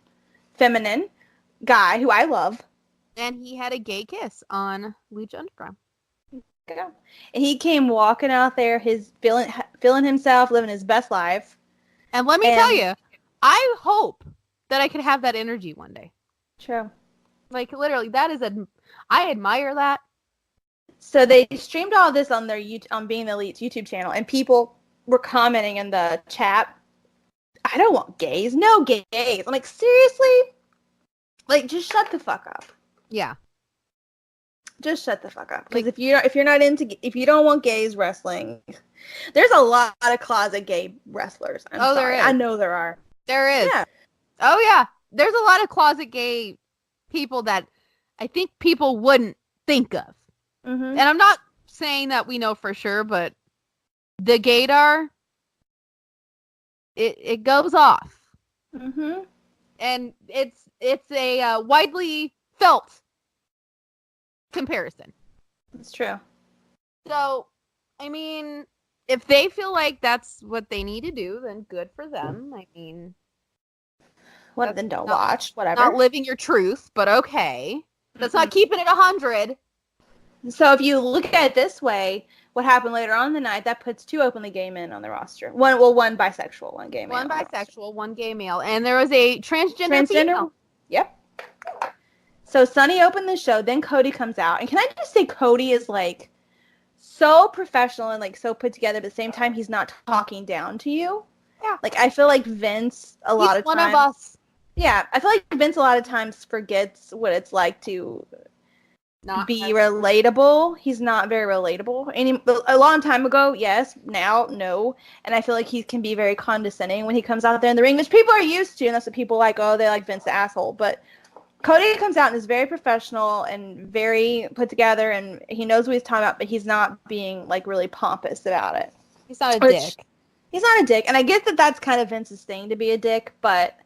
feminine guy who I love. And he had a gay kiss on Lucha Underground. Yeah. And he came walking out there, his feeling himself, living his best life. And let me tell you, I hope that I could have that energy one day. True. Like, literally, I admire that. So they streamed all this on their on Being the Elite's YouTube channel, and people were commenting in the chat, I don't want gays. No gays. I'm like, seriously? Like, just shut the fuck up. Yeah. Just shut the fuck up. Because if you don't want gays wrestling, there's a lot of closet gay wrestlers. I'm sorry. There is. I know there are. There is. Yeah. Oh yeah. There's a lot of closet gay people that I think people wouldn't think of. Mm-hmm. And I'm not saying that we know for sure, but the gaydar, it goes off. Mm-hmm. And it's a widely felt comparison. It's true. So, I mean, if they feel like that's what they need to do, then good for them. I mean, then don't watch. Whatever. Not living your truth, but okay. That's not keeping it 100. So if you look at it this way, what happened later on in the night, that puts 2 openly gay men on the roster. One bisexual, one gay male. One bisexual, one gay male. And there was a transgender female. Yep. So Sonny opened the show, then Cody comes out. And can I just say Cody is, like, so professional and, like, so put together, but at the same time, he's not talking down to you. Yeah. Like, I feel like Vince, a lot of times... one of us. Yeah, I feel like Vince a lot of times forgets what it's like to... not be relatable. He's not very relatable. A long time ago, yes. Now, no. And I feel like he can be very condescending when he comes out there in the ring, which people are used to, and that's what people like. Oh, they like Vince the asshole. But Cody comes out and is very professional and very put together, and he knows what he's talking about, but he's not being, like, really pompous about it. He's not a dick. He's not a dick. And I get that that's kind of Vince's thing to be a dick, but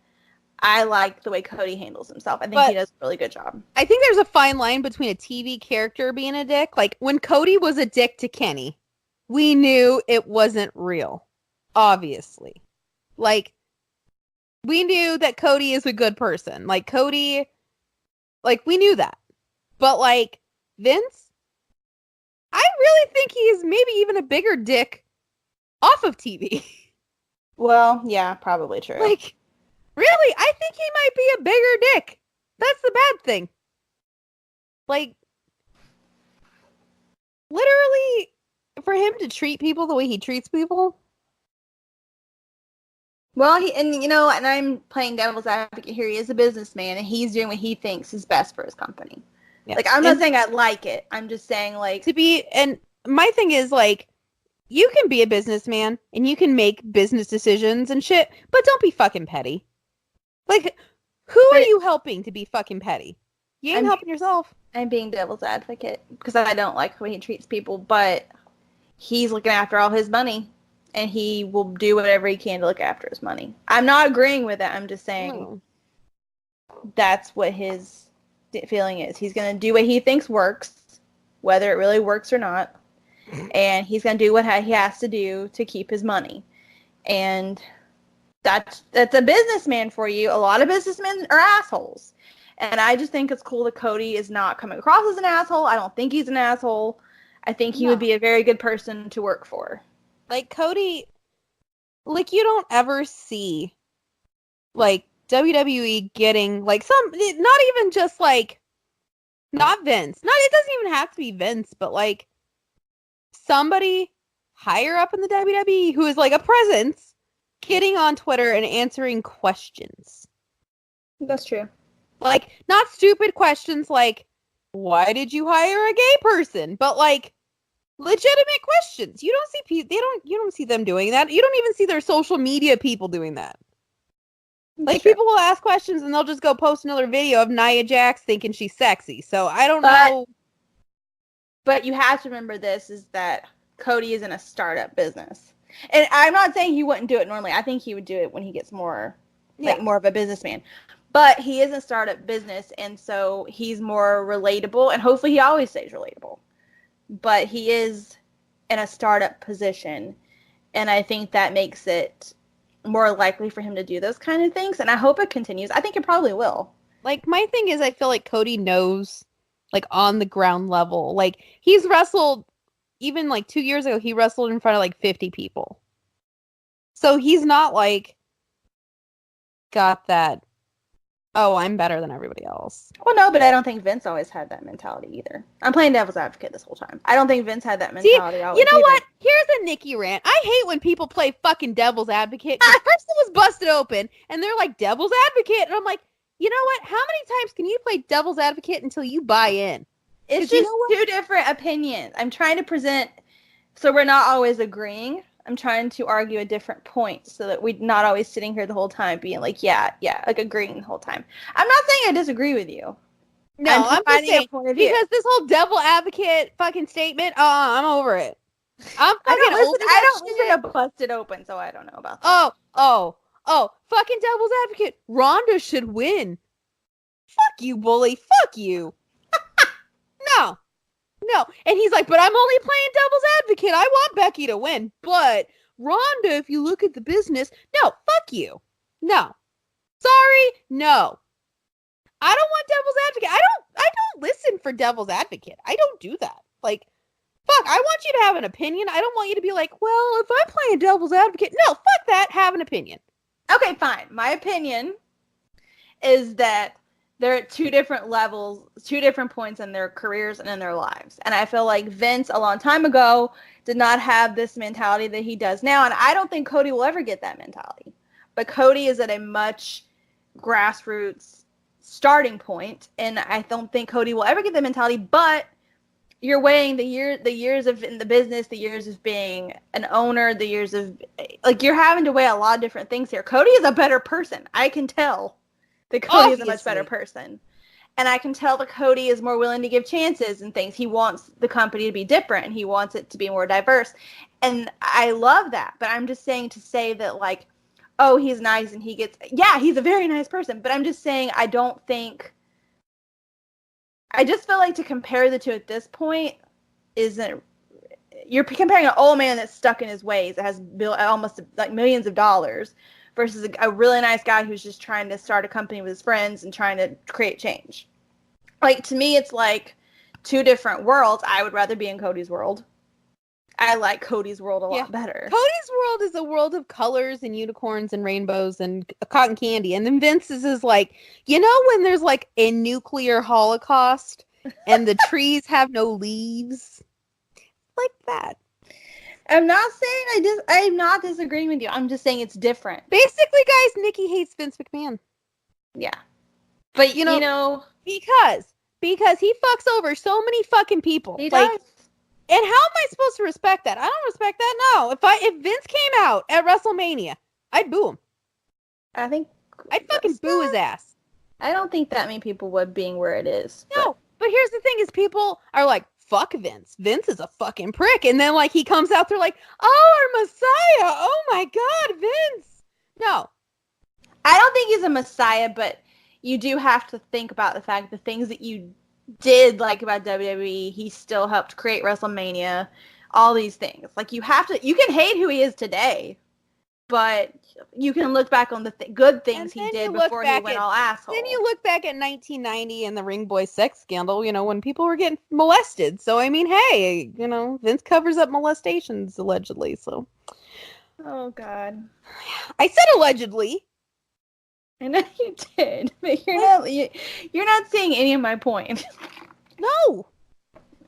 I like the way Cody handles himself. I think he does a really good job. I think there's a fine line between a TV character being a dick. Like, when Cody was a dick to Kenny, we knew it wasn't real. Obviously. Like, we knew that Cody is a good person. Like, Cody, like, we knew that. But, like, Vince, I really think he's maybe even a bigger dick off of TV. Well, yeah, probably true. Like, really, I think he might be a bigger dick. That's the bad thing. Like, literally, for him to treat people the way he treats people. Well, and I'm playing devil's advocate here. He is a businessman, and he's doing what he thinks is best for his company. Yeah. Like, I'm not saying I like it. I'm just saying, like, and my thing is, like, you can be a businessman and you can make business decisions and shit, but don't be fucking petty. Like, who are you helping to be fucking petty? You ain't helping yourself. I'm being devil's advocate because I don't like the way he treats people, but he's looking after all his money, and he will do whatever he can to look after his money. I'm not agreeing with it. I'm just saying that's what his feeling is. He's going to do what he thinks works, whether it really works or not. And he's going to do what he has to do to keep his money. And that's a businessman for you. A lot of businessmen are assholes. And I just think it's cool that Cody is not coming across as an asshole. I don't think he's an asshole. I think he would be a very good person to work for. Like, Cody, like, you don't ever see, like, WWE getting, like, not even just, like, not Vince. It doesn't even have to be Vince, but, like, somebody higher up in the WWE who is, like, a presence getting on Twitter and answering questions. That's true. Like, not stupid questions like, why did you hire a gay person? But, like, legitimate questions. You don't see people, you don't see them doing that. You don't even see their social media people doing that. Like, people will ask questions and they'll just go post another video of Nia Jax thinking she's sexy. So I don't know. But you have to remember this, is that Cody is in a startup business. And I'm not saying he wouldn't do it normally. I think he would do it when he gets more, like, more of a businessman. But he is a startup business, and so he's more relatable, and hopefully he always stays relatable. But he is in a startup position, and I think that makes it more likely for him to do those kind of things, and I hope it continues. I think it probably will. Like, my thing is, I feel like Cody knows, like, on the ground level. Like, he's wrestled, even, like, 2 years ago, he wrestled in front of, like, 50 people. So he's not, like, got that, oh, I'm better than everybody else. Well, no, but I don't think Vince always had that mentality either. I'm playing devil's advocate this whole time. I don't think Vince had that mentality always. You know what? Here's a Nikki rant. I hate when people play fucking devil's advocate. First it was busted open, and they're like, devil's advocate. And I'm like, you know what? How many times can you play devil's advocate until you buy in? It's just two different opinions. I'm trying to present, so we're not always agreeing. I'm trying to argue a different point so that we're not always sitting here the whole time being like, yeah, like agreeing the whole time. I'm not saying I disagree with you. No, I'm just saying, because this whole devil advocate fucking statement, I'm over it. I don't listen to Busted Open, so I don't know about that. Oh, fucking devil's advocate. Ronda should win. Fuck you, bully. Fuck you. No. And he's like, but I'm only playing devil's advocate. I want Becky to win. But Ronda, if you look at the business, no, fuck you. No. Sorry, no. I don't want devil's advocate. I don't listen for devil's advocate. I don't do that. Like, fuck, I want you to have an opinion. I don't want you to be like, well, if I'm playing devil's advocate, no, fuck that, have an opinion. Okay, fine. My opinion is that they're at two different levels, two different points in their careers and in their lives. And I feel like Vince, a long time ago, did not have this mentality that he does now. And I don't think Cody will ever get that mentality. But Cody is at a much grassroots starting point. And I don't think Cody will ever get that mentality. But you're weighing the years of in the business, the years of being an owner, the years of, like, you're having to weigh a lot of different things here. Cody is a better person. I can tell that Cody is a much better person. And I can tell that Cody is more willing to give chances and things. He wants the company to be different, and he wants it to be more diverse. And I love that. But I'm just saying to say that, like, oh, he's nice and he's a very nice person. But I'm just saying I just feel like to compare the two at this point you're comparing an old man that's stuck in his ways that has built almost like millions of dollars versus a really nice guy who's just trying to start a company with his friends and trying to create change. Like, to me, it's like two different worlds. I would rather be in Cody's world. I like Cody's world a lot better. Cody's world is a world of colors and unicorns and rainbows and cotton candy. And then Vince's is like, you know when there's like a nuclear holocaust and the trees have no leaves? Like that. I'm not saying I'm not disagreeing with you. I'm just saying it's different. Basically, guys, Nikki hates Vince McMahon. Yeah. But, you know because he fucks over so many fucking people. He does. And how am I supposed to respect that? I don't respect that. No. If Vince came out at WrestleMania, I'd boo him. I'd fucking boo his ass. I don't think that many people would, being where it is. No, but here's the thing: is people are like, "Fuck Vince. Vince is a fucking prick," and then like he comes out, they're like, "Oh, our Messiah! Oh my God, Vince!" No, I don't think he's a Messiah, but you do have to think about the fact the things that you did like about WWE, he still helped create WrestleMania, all these things. Like, you can hate who he is today, but you can look back on the good things he did before he went all asshole. Then you look back at 1990 and the Ring Boy sex scandal, when people were getting molested. So, I mean, hey, Vince covers up molestations, allegedly, so. Oh, God. I said allegedly. I know you did, but you're not seeing any of my point. No.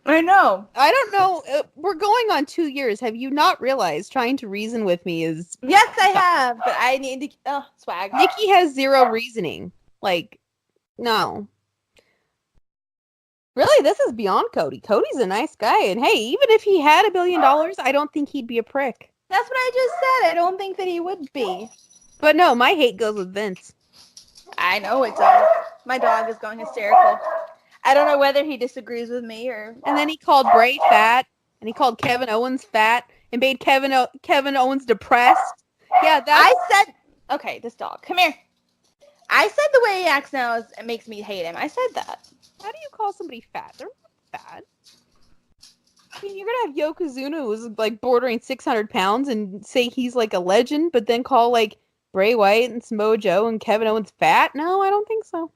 I know. I don't know. We're going on 2 years. Have you not realized trying to reason with me is... Yes, I have, but I need to... Oh, swag. Nikki has zero reasoning. Like, no. Really, this is beyond Cody. Cody's a nice guy, and hey, even if he had $1 billion, I don't think he'd be a prick. That's what I just said. I don't think that he would be. But no, my hate goes with Vince. I know it does. My dog is going hysterical. I don't know whether he disagrees with me or... And then he called Bray fat, and he called Kevin Owens fat, and made Kevin Owens depressed. Yeah, I said... Okay, this dog. Come here. I said the way he acts now makes me hate him. I said that. How do you call somebody fat? They're not fat. I mean, you're going to have Yokozuna, who's like bordering 600 pounds, and say he's like a legend, but then call like Bray Wyatt and Samoa Joe and Kevin Owens fat? No, I don't think so.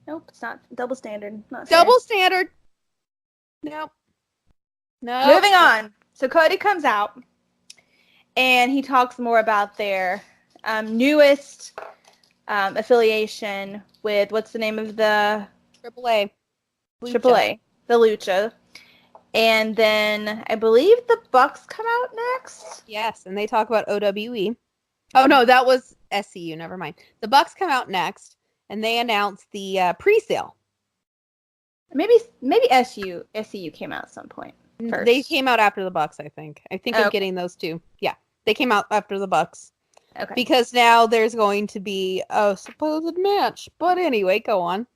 Nope, it's not. Double standard. Not Double standard. Nope. No. Moving on. So Cody comes out, and he talks more about their newest affiliation with, what's the name of the... AAA. AAA. The Lucha. And then I believe the Bucks come out next. Yes, and they talk about OWE. Oh, no, that was SCU. Never mind. The Bucks come out next, and they announce the pre-sale. Maybe SCU came out at some point first. They came out after the Bucks, I think. I'm getting those two. Yeah, they came out after the Bucks. Okay. Because now there's going to be a supposed match. But anyway, go on.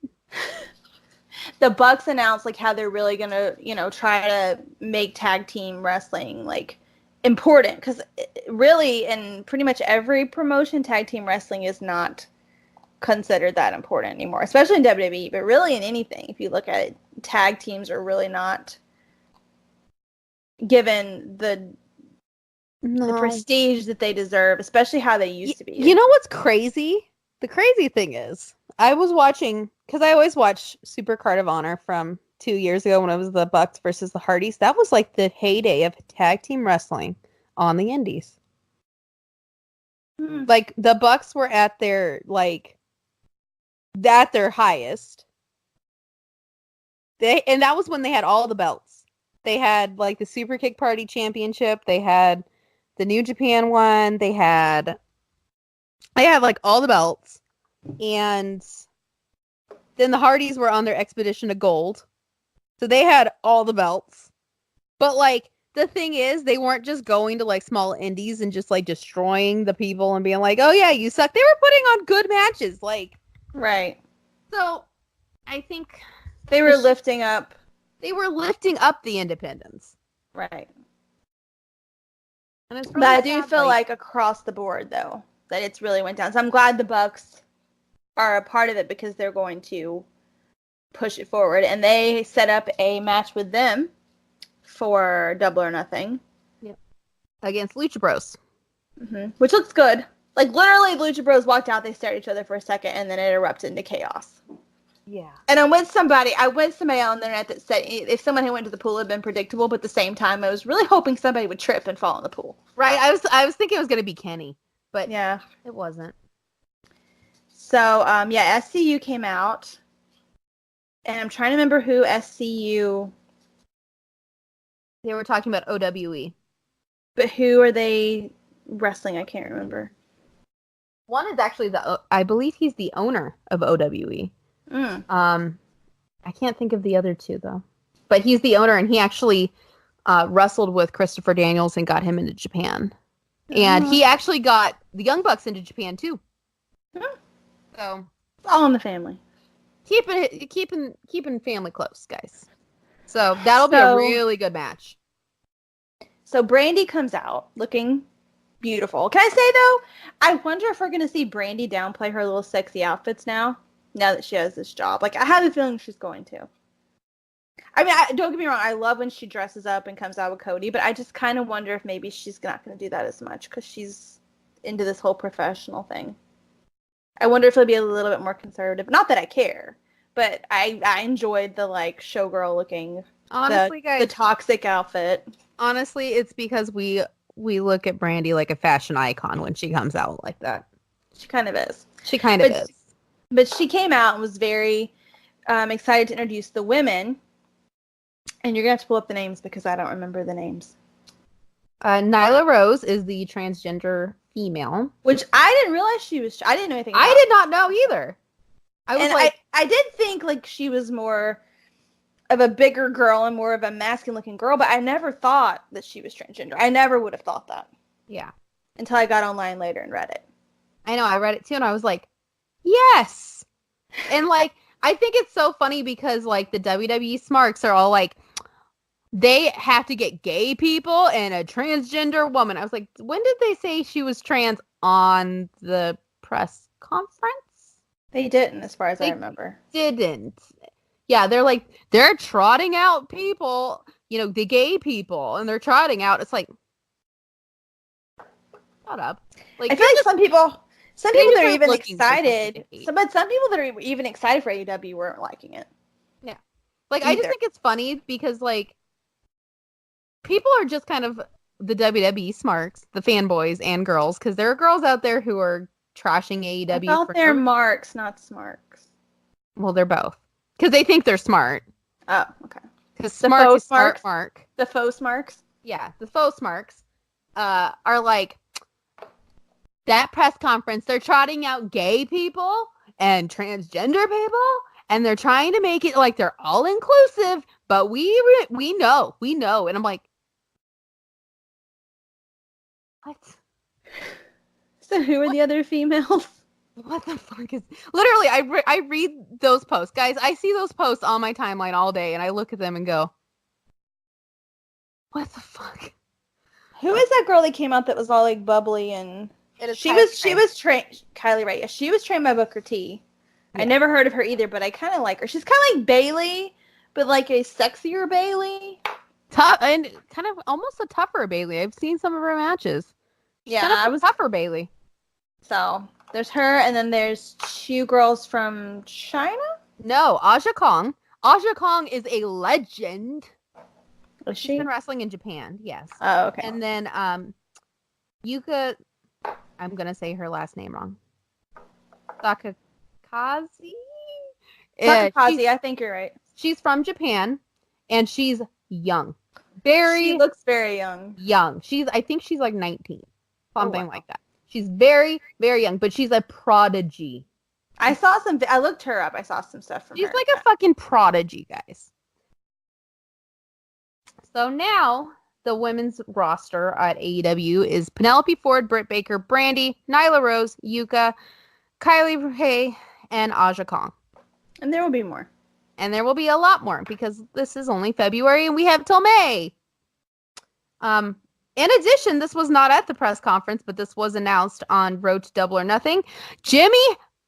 The Bucks announced like how they're really gonna, try to make tag team wrestling like important, because really in pretty much every promotion, tag team wrestling is not considered that important anymore, especially in WWE, but really in anything. If you look at it, tag teams are really not given the prestige that they deserve, especially how they used to be. You know what's crazy? The crazy thing is, I was watching, because I always watch Supercard of Honor from 2 years ago when it was the Bucks versus the Hardys. That was like the heyday of tag team wrestling on the indies. Like, the Bucks were at their highest. And that was when they had all the belts. They had like the Super Kick Party Championship. They had the New Japan one. They had like all the belts. And then the Hardys were on their expedition to gold. So they had all the belts. But like, the thing is, they weren't just going to like small indies and just like destroying the people and being like, oh yeah, you suck. They were putting on good matches. Like, right. So I think they were lifting up. They were lifting up the independents. Right. And it's but I do feel like across the board, though, that it's really went down. So I'm glad the Bucks are a part of it, because they're going to push it forward. And they set up a match with them for Double or Nothing. Yep. Against Lucha Bros. Which looks good. Like, literally, the Lucha Bros walked out, they stared at each other for a second, and then it erupted into chaos. Yeah. And I went somebody on the internet that said if someone had went to the pool, it had been predictable, but at the same time, I was really hoping somebody would trip and fall in the pool. Right, I was thinking it was going to be Kenny, but yeah, it wasn't. So, SCU came out, and I'm trying to remember who SCU... They were talking about OWE. But who are they wrestling? I can't remember. One is actually I believe he's the owner of OWE. I can't think of the other two, though. But he's the owner, and he actually wrestled with Christopher Daniels and got him into Japan. And he actually got the Young Bucks into Japan, too. So it's all in the family. Keeping family close, guys. So that'll be a really good match. So Brandy comes out looking beautiful. Can I say, though, I wonder if we're going to see Brandy downplay her little sexy outfits now that she has this job. Like, I have a feeling she's going to. I mean, don't get me wrong. I love when she dresses up and comes out with Cody, but I just kind of wonder if maybe she's not going to do that as much because she's into this whole professional thing. I wonder if it'll be a little bit more conservative. Not that I care, but I enjoyed the, like, showgirl looking, honestly, guys, the toxic outfit. Honestly, it's because we look at Brandy like a fashion icon when she comes out like that. She kind of is. She kind of is. But she came out and was very excited to introduce the women. And you're going to have to pull up the names because I don't remember the names. Nyla Rose is the transgender female. Which I didn't realize she was... I didn't know anything about. I did not know either. I did think like she was more of a bigger girl and more of a masculine-looking girl, but I never thought that she was transgender. I never would have thought that. Yeah. Until I got online later and read it. I know, I read it too, and I was like, yes! And, like, I think it's so funny because, like, the WWE smarks are all like, they have to get gay people and a transgender woman. I was like, when did they say she was trans on the press conference? They didn't, as far as I remember. Didn't. Yeah, they're trotting out people, the gay people, and they're trotting out. It's like, shut up. Like, I feel like some people that are even excited, but some people that are even excited for AEW weren't liking it. Yeah. Like, either. I just think it's funny because, like, people are just kind of the WWE smarks, the fanboys and girls, because there are girls out there who are trashing AEW. I thought they're marks, not smarks. Well, they're both. Because they think they're smart. Oh, okay. Because smart is smart mark. The faux smarks? Yeah, the faux smarks are like, that press conference, they're trotting out gay people and transgender people, and they're trying to make it like they're all inclusive, but we know. And I'm like, what? So who are the other females? What the fuck is... Literally, I read those posts. Guys, I see those posts on my timeline all day, and I look at them and go, what the fuck? Who is that girl that came out that was all, like, bubbly and... She was trained... Kylie Ray. Yeah, she was trained by Booker T. Yeah. I never heard of her either, but I kind of like her. She's kind of like Bayley, but, like, a sexier Bayley. Tough, and kind of almost a tougher Bayley. I've seen some of her matches. Yeah, kind of I was tougher Bayley. So... There's her, and then there's two girls from China? No, Aja Kong. Aja Kong is a legend. Is she? She's been wrestling in Japan, yes. Oh, okay. And then Yuka, I'm going to say her last name wrong. Sakakazi? Sakakazi, I think you're right. She's from Japan, and she's young. She looks very young. Young. I think she's like 19. Something like that. She's very, very young, but she's a prodigy. I looked her up. I saw some stuff from her. She's like a fucking prodigy, guys. So now, the women's roster at AEW is Penelope Ford, Britt Baker, Brandy, Nyla Rose, Yuka, Kylie Ray, and Aja Kong. And there will be more. And there will be a lot more, because this is only February, and we have till May. In addition, this was not at the press conference, but this was announced on Road to Double or Nothing. Jimmy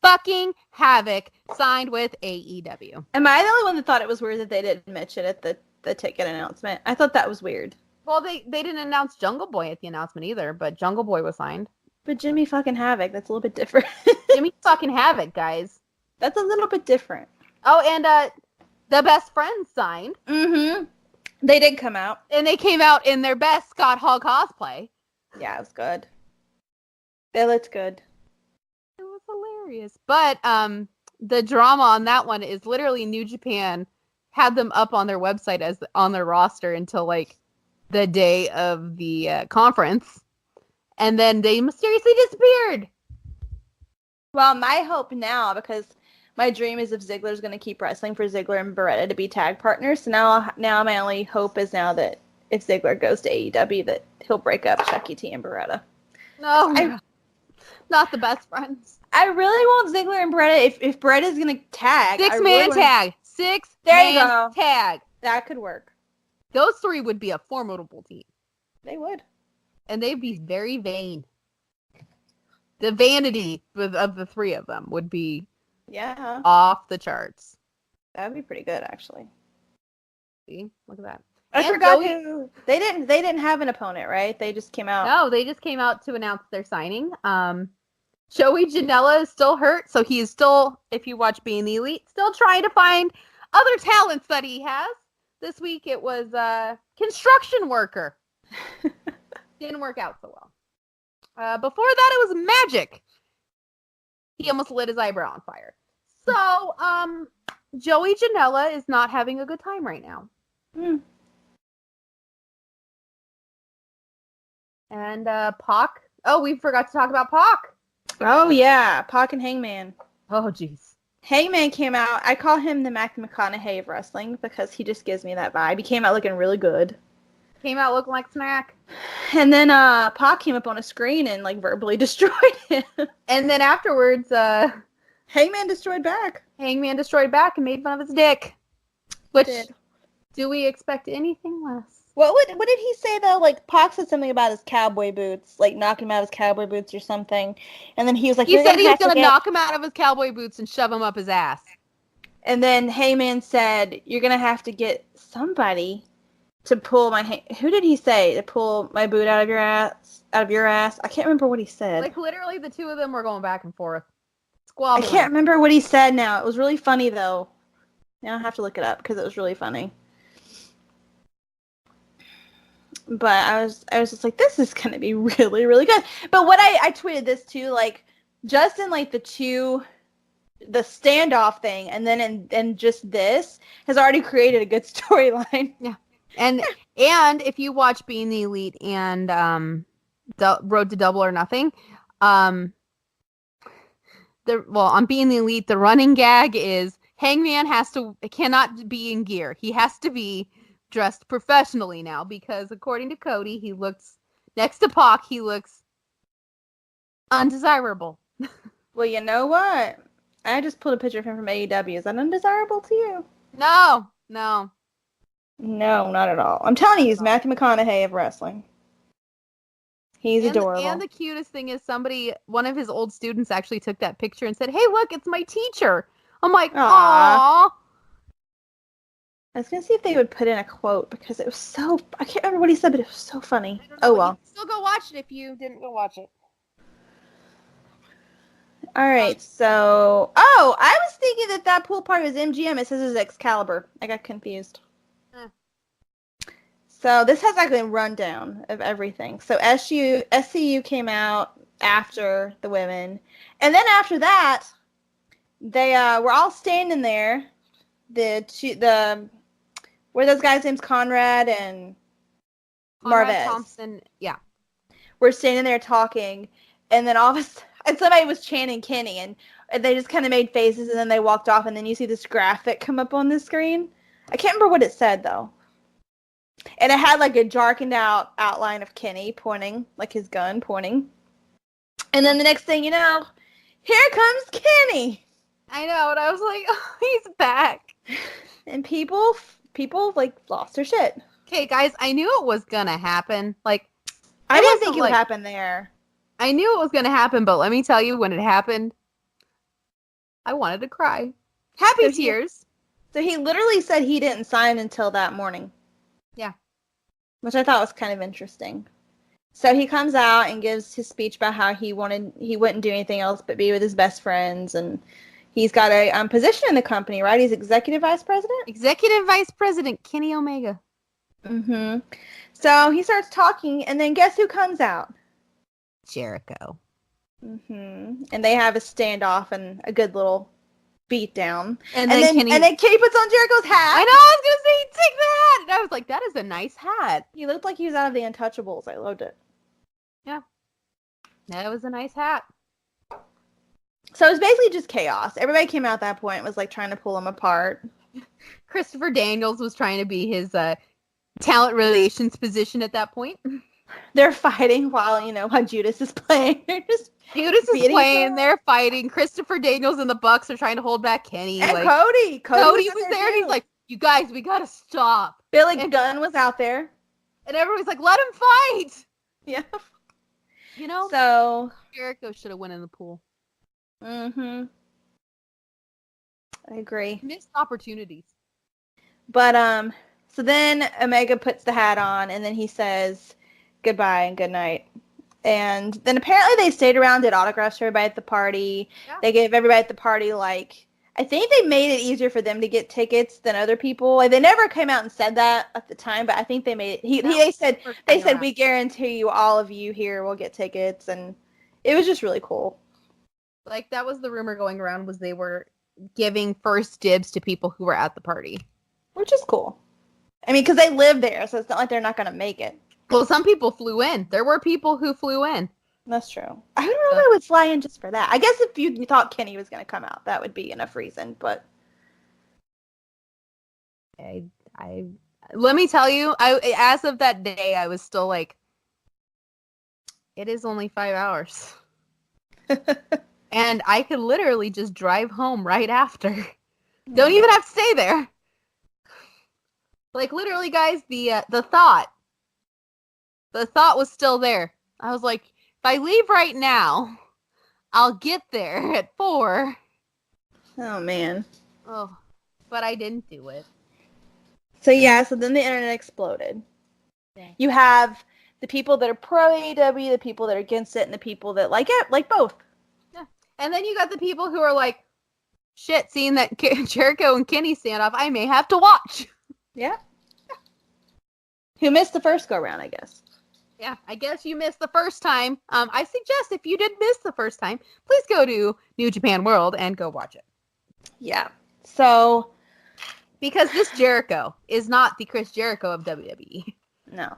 fucking Havoc signed with AEW. Am I the only one that thought it was weird that they didn't mention it at the ticket announcement? I thought that was weird. Well, they didn't announce Jungle Boy at the announcement either, but Jungle Boy was signed. But Jimmy fucking Havoc, that's a little bit different. Jimmy fucking Havoc, guys. That's a little bit different. Oh, and the best friends signed. Mm-hmm. They did come out. And they came out in their best Scott Hall cosplay. Yeah, it was good. They looked good. It was hilarious. But the drama on that one is literally New Japan had them up on their website as on their roster until like the day of the conference. And then they mysteriously disappeared. Well, my hope now, because my dream is if Ziggler's going to keep wrestling, for Ziggler and Beretta to be tag partners. So now my only hope is now that if Ziggler goes to AEW, that he'll break up Chucky T and Beretta. No, not the best friends. I really want Ziggler and Beretta. If Beretta's going to tag, Six-man tag. There you go. Tag. That could work. Those three would be a formidable team. They would. And they'd be very vain. The vanity of the three of them would be off the charts. That would be pretty good, actually. See? Look at that. I forgot who. They didn't have an opponent, right? They just came out. No, they just came out to announce their signing. Joey Janela is still hurt, so he is still, if you watch Being the Elite, still trying to find other talents that he has. This week it was construction worker. Didn't work out so well. Before that, it was Magic. He almost lit his eyebrow on fire. So, Joey Janela is not having a good time right now. And Pac. Oh, we forgot to talk about Pac. Oh, yeah. Pac and Hangman. Oh, jeez. Hangman came out. I call him the Matthew McConaughey of wrestling because he just gives me that vibe. He came out looking really good. Came out looking like Snack. And then Pac came up on a screen and like verbally destroyed him. And then afterwards, Hangman destroyed back. Hangman destroyed back and made fun of his dick. Which, do we expect anything less? What did he say though? Like Pac said something about his cowboy boots, like knocking him out of his cowboy boots or something. And then he was like, he said he was gonna knock him out of his cowboy boots and shove him up his ass. And then Heyman said, "You're gonna have to get somebody to pull my who did he say to pull my boot out of your ass? Out of your ass? I can't remember what he said. Like literally, the two of them were going back and forth, squabbling. I can't remember what he said now. It was really funny though. Now I have to look it up because it was really funny. But I was just like, this is gonna be really, really good. But what I tweeted this too, like just in like the standoff thing, and then and just this has already created a good storyline. Yeah, and if you watch Being the Elite and Road to Double or Nothing, on Being the Elite, the running gag is Hangman cannot be in gear. He has to be dressed professionally now because according to Cody, he looks next to Pac, he looks undesirable. Well, you know what? I just pulled a picture of him from AEW. Is that undesirable to you? No, not at all. I'm telling you, he's Matthew McConaughey of wrestling. He's adorable. And the cutest thing is one of his old students actually took that picture and said, "Hey, look, it's my teacher." I'm like, "Aww." I was going to see if they would put in a quote because it was so... I can't remember what he said, but it was so funny. Oh, well. You can still go watch it if you didn't go watch it. All right, so... Oh, I was thinking that pool party was MGM. It says it's Excalibur. I got confused. So this has like a rundown of everything. So SCU came out after the women. And then after that, they were all standing there. Were those guys' names Conrad and Marvez? Thompson, yeah. We're standing there talking, and then all of a sudden, somebody was chanting Kenny, and they just kind of made faces, and then they walked off, and then you see this graphic come up on the screen. I can't remember what it said, though. And it had, like, a darkened out outline of Kenny pointing, like his gun pointing. And then the next thing you know, here comes Kenny! I know, and I was like, oh, he's back. And people like lost their shit. Okay, guys, I knew it was gonna happen. Like, I didn't think it would happen there. I knew it was gonna happen, but let me tell you, when it happened, I wanted to cry. Happy tears. So he literally said he didn't sign until that morning. Yeah. Which I thought was kind of interesting. So he comes out and gives his speech about how he wouldn't do anything else but be with his best friends, and he's got a position in the company, right? He's executive vice president. Executive Vice President Kenny Omega. Mm-hmm. So he starts talking, and then guess who comes out? Jericho. Mm-hmm. And they have a standoff and a good little beat down. And then Kenny puts on Jericho's hat. I know, I was gonna say, take the hat. And I was like, that is a nice hat. He looked like he was out of the Untouchables. I loved it. Yeah. That was a nice hat. So it was basically just chaos. Everybody came out at that point, was like trying to pull him apart. Christopher Daniels was trying to be his talent relations position at that point. They're fighting while Judas is playing. They're just Judas is playing. They're fighting. Christopher Daniels and the Bucks are trying to hold back Kenny. And Cody was there. And he's like, "You guys, we gotta stop." Billy Gunn was out there, and everyone's like, "Let him fight." Yeah. So Jericho should have went in the pool. Mm-hmm. I agree. Missed opportunities. But so then Omega puts the hat on, and then he says goodbye and good night. And then apparently they stayed around, did autographs for everybody at the party. Yeah. They gave everybody at the party, like, I think they made it easier for them to get tickets than other people. Like, they never came out and said that at the time, but I think they made it. They said we guarantee you, all of you here will get tickets, and it was just really cool. Like, that was the rumor going around, was they were giving first dibs to people who were at the party. Which is cool. I mean, because they live there, so it's not like they're not going to make it. Well, some people flew in. There were people who flew in. That's true. I don't know if I would fly in just for that. I guess if you thought Kenny was going to come out, that would be enough reason, but... Let me tell you, as of that day, I was still like, it is only 5 hours. And I could literally just drive home right after. Don't even have to stay there. Like, literally, guys, the thought was still there. I was like, if I leave right now, I'll get there at 4. Oh, man. Oh, but I didn't do it. So then the internet exploded. Yeah. You have the people that are pro AEW, the people that are against it, and the people that like it, like both. Yeah. And then you got the people who are like, shit, seeing that Jericho and Kenny stand off, I may have to watch. Yeah. Who missed the first go-round, I guess. Yeah, I guess you missed the first time. I suggest if you did miss the first time, please go to New Japan World and go watch it. Yeah. So... Because this Jericho is not the Chris Jericho of WWE. No.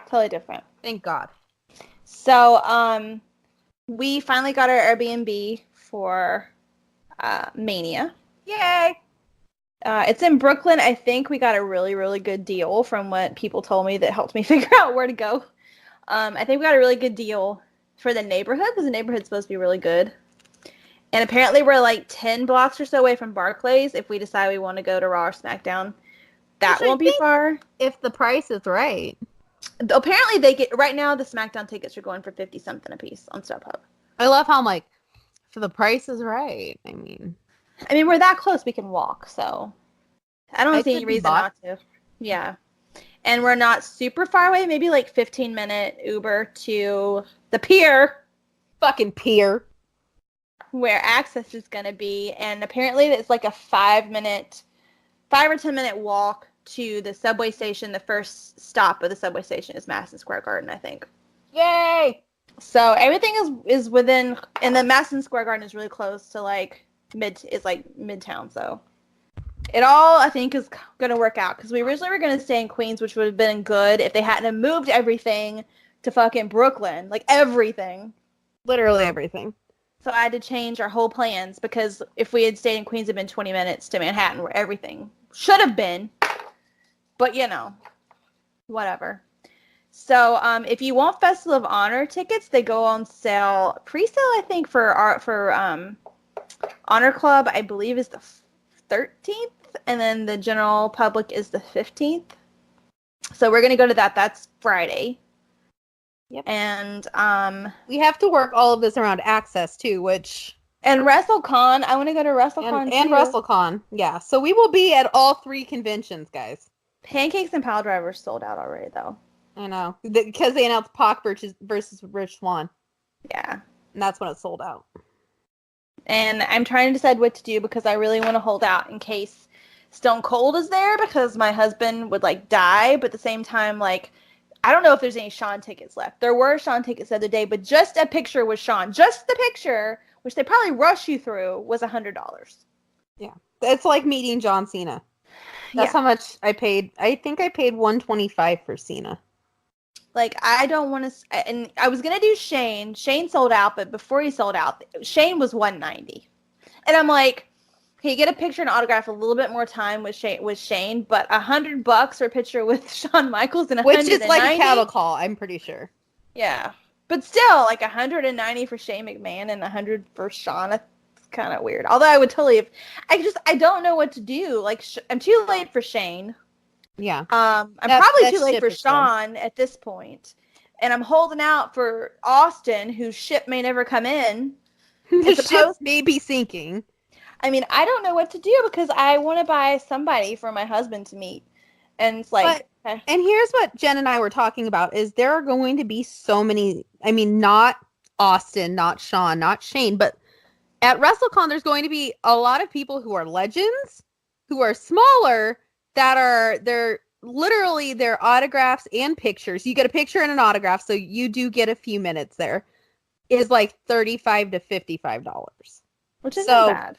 Totally different. Thank God. So, we finally got our Airbnb for Mania. Yay! It's in Brooklyn. I think we got a really, really good deal from what people told me that helped me figure out where to go. I think we got a really good deal for the neighborhood, because the neighborhood's supposed to be really good. And apparently we're like 10 blocks or so away from Barclays if we decide we want to go to Raw or SmackDown. That won't be far. If the price is right. Apparently right now the SmackDown tickets are going for 50-something a piece on StubHub. I love how I'm like, for the price is right. I mean, we're that close we can walk, so I don't see any reason not to. Yeah. And we're not super far away, maybe like 15-minute Uber to the pier. Fucking pier. Where Access is going to be, and apparently it's like a 5 or 10 minute walk to the subway station. The first stop of the subway station is Madison Square Garden, I think. Yay! So everything is within, and the Madison Square Garden is really close to like midtown. So it all, I think, is going to work out, because we originally were going to stay in Queens, which would have been good if they hadn't have moved everything to fucking Brooklyn, like everything, literally everything. So I had to change our whole plans, because if we had stayed in Queens, it would have been 20 minutes to Manhattan, where everything should have been. But, whatever. So if you want Festival of Honor tickets, they go on sale, pre-sale, I think, for Honor Club, I believe, is the 13th, and then the general public is the 15th. So we're going to go to that. That's Friday. Yep. And we have to work all of this around Access too, and WrestleCon. I want to go to WrestleCon and WrestleCon. Yeah, so we will be at all 3 conventions, guys. Pancakes and Pile Drivers sold out already, though. I know. Because they announced Pac versus Rich Swann. Yeah. And that's when it sold out. And I'm trying to decide what to do because I really want to hold out in case Stone Cold is there because my husband would like die, but at the same time, like, I don't know if there's any Shawn tickets left. There were Shawn tickets the other day, but just a picture with Shawn, just the picture, which they probably rush you through, was $100. Yeah. It's like meeting John Cena. That's how much I paid. I think I paid $125 for Cena. Like, I don't want to, and I was going to do Shane. Shane sold out, but before he sold out, Shane was $190. And I'm like, can you get a picture and autograph a little bit more time with Shane, but $100 for a picture with Shawn Michaels and which is like a cattle call, I'm pretty sure. Yeah, but still, like $190 for Shane McMahon and $100 for Shawn. It's kind of weird. Although I would totally, I don't know what to do. Like, I'm too late for Shane. Yeah. I'm probably too late for Shawn at this point, and I'm holding out for Austin, whose ship may never come in. The ship may be sinking. I mean, I don't know what to do because I want to buy somebody for my husband to meet. And it's like... and here's what Jen and I were talking about, is there are going to be so many... I mean, not Austin, not Shawn, not Shane, but at WrestleCon, there's going to be a lot of people who are legends, who are smaller, they're literally their autographs and pictures. You get a picture and an autograph, so you do get a few minutes there. Is like $35 to $55. Which isn't bad.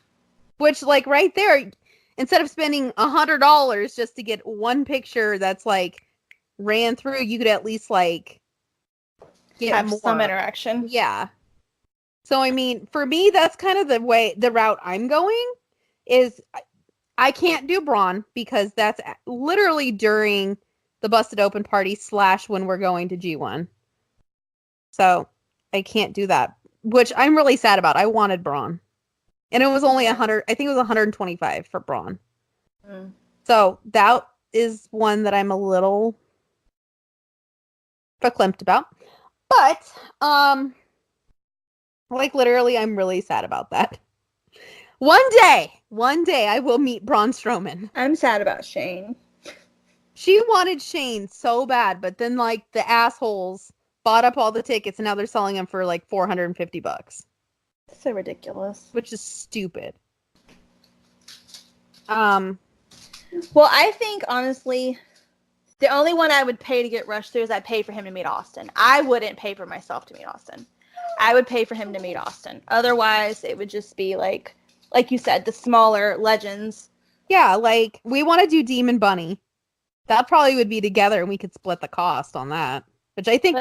Which, like, right there, instead of spending $100 just to get one picture that's, like, ran through, you could at least, like, get more. Some interaction. Yeah. So, I mean, for me, that's kind of the route I'm going, is I can't do Braun because that's literally during the Busted Open party / when we're going to G1. So, I can't do that, which I'm really sad about. I wanted Braun. And it was only 100. I think it was 125 for Braun. Mm. So that is one that I'm a little verklempt about. But like literally, I'm really sad about that. One day I will meet Braun Strowman. I'm sad about Shane. She wanted Shane so bad, but then like the assholes bought up all the tickets, and now they're selling them for like $450. So ridiculous. Which is stupid. Well, I think, honestly, the only one I would pay to get rushed through is I'd pay for him to meet Austin. I wouldn't pay for myself to meet Austin. I would pay for him to meet Austin. Otherwise, it would just be like you said, the smaller legends. Yeah, like, we want to do Demon Bunny. That probably would be together, and we could split the cost on that. Which I think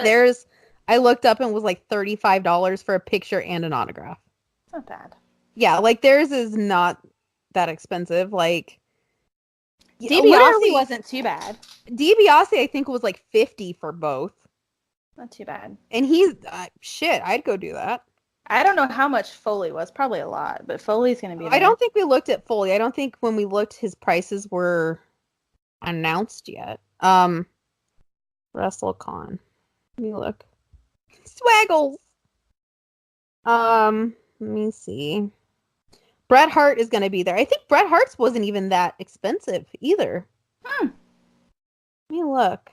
I looked up and was like $35 for a picture and an autograph. Not bad. Yeah, like theirs is not that expensive. Like DiBiase wasn't too bad. DiBiase I think was like $50 for both. Not too bad. And he's shit. I'd go do that. I don't know how much Foley was. Probably a lot, but Foley's gonna be there. I don't think we looked at Foley. I don't think when we looked, his prices were announced yet. WrestleCon. Let me look. Swaggles. Let me see. Bret Hart is going to be there. I think Bret Hart's wasn't even that expensive either. Let me look.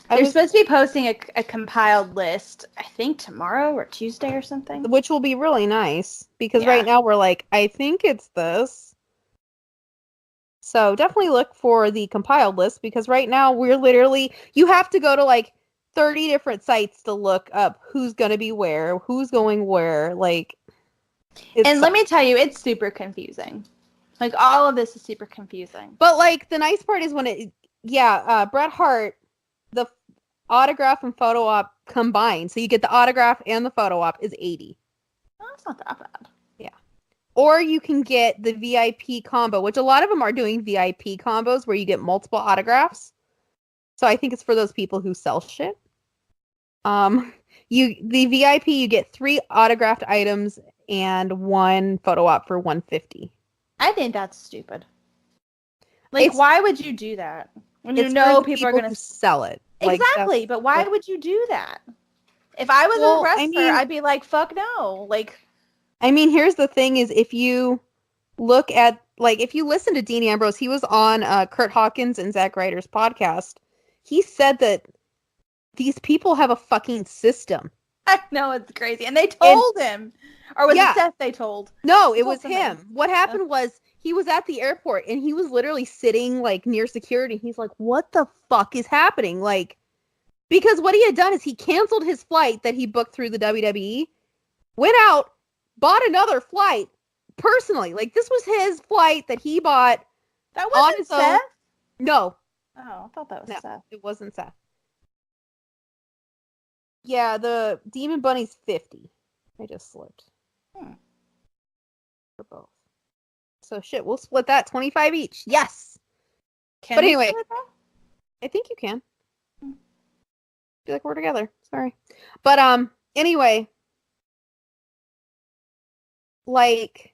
They're supposed to be posting a compiled list, I think tomorrow or Tuesday or something. Which will be really nice because right now we're like, I think it's this. So definitely look for the compiled list because right now we're literally, you have to go to like 30 different sites to look up who's going to be where, who's going where, like. And let me tell you, it's super confusing. Like, all of this is super confusing. But, like, the nice part is when Bret Hart, the autograph and photo op combined, so you get the autograph and the photo op, is $80. Oh, that's not that bad. Yeah. Or you can get the VIP combo, which a lot of them are doing VIP combos where you get multiple autographs. So I think it's for those people who sell shit. The VIP, you get 3 autographed items and 1 photo op for $150. I think that's stupid. Like, why would you do that? When you know people are going to sell it. Exactly, but why would you do that? If I was a wrestler, I'd be like, fuck no. Like, I mean, here's the thing is if you look at, like, if you listen to Dean Ambrose, he was on Kurt Hawkins and Zack Ryder's podcast. He said that these people have a fucking system. I know, it's crazy. And they told him. Or was it Seth they told? No, it was him. What happened was he was at the airport and he was literally sitting like near security. He's like, what the fuck is happening? Like, because what he had done is he canceled his flight that he booked through the WWE, went out, bought another flight personally. Like, this was his flight that he bought. That wasn't Seth? No. Oh, I thought that was Seth. It wasn't Seth. Yeah, the Demon Bunny's 50. I just slipped. For both. So shit, we'll split that 25 each. Yes. But anyway, I think you can. Feel like we're together. Sorry. But anyway, like,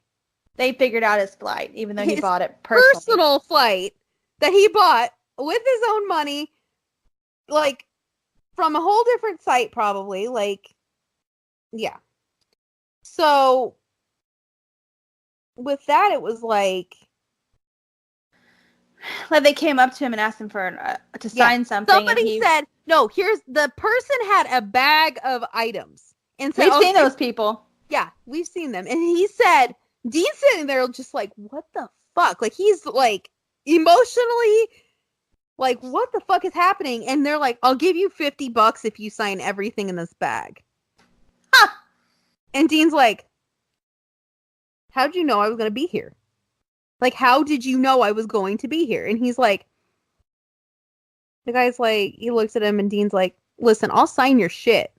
they figured out his flight, even though he bought it personal flight that he bought with his own money, like, from a whole different site, probably. Like, yeah. So with that, it was like they came up to him and asked him for to sign something. Somebody said, "No, here's the person had a bag of items," and said, "We've seen those people." Yeah, we've seen them, and he said, "Dean's sitting there, just like, what the fuck?" Like, he's like emotionally, like, what the fuck is happening? And they're like, "I'll give you $50 if you sign everything in this bag." Huh. And Dean's like, how'd you know I was going to be here? Like, how did you know I was going to be here? And he's like, the guy's like, he looks at him and Dean's like, listen, I'll sign your shit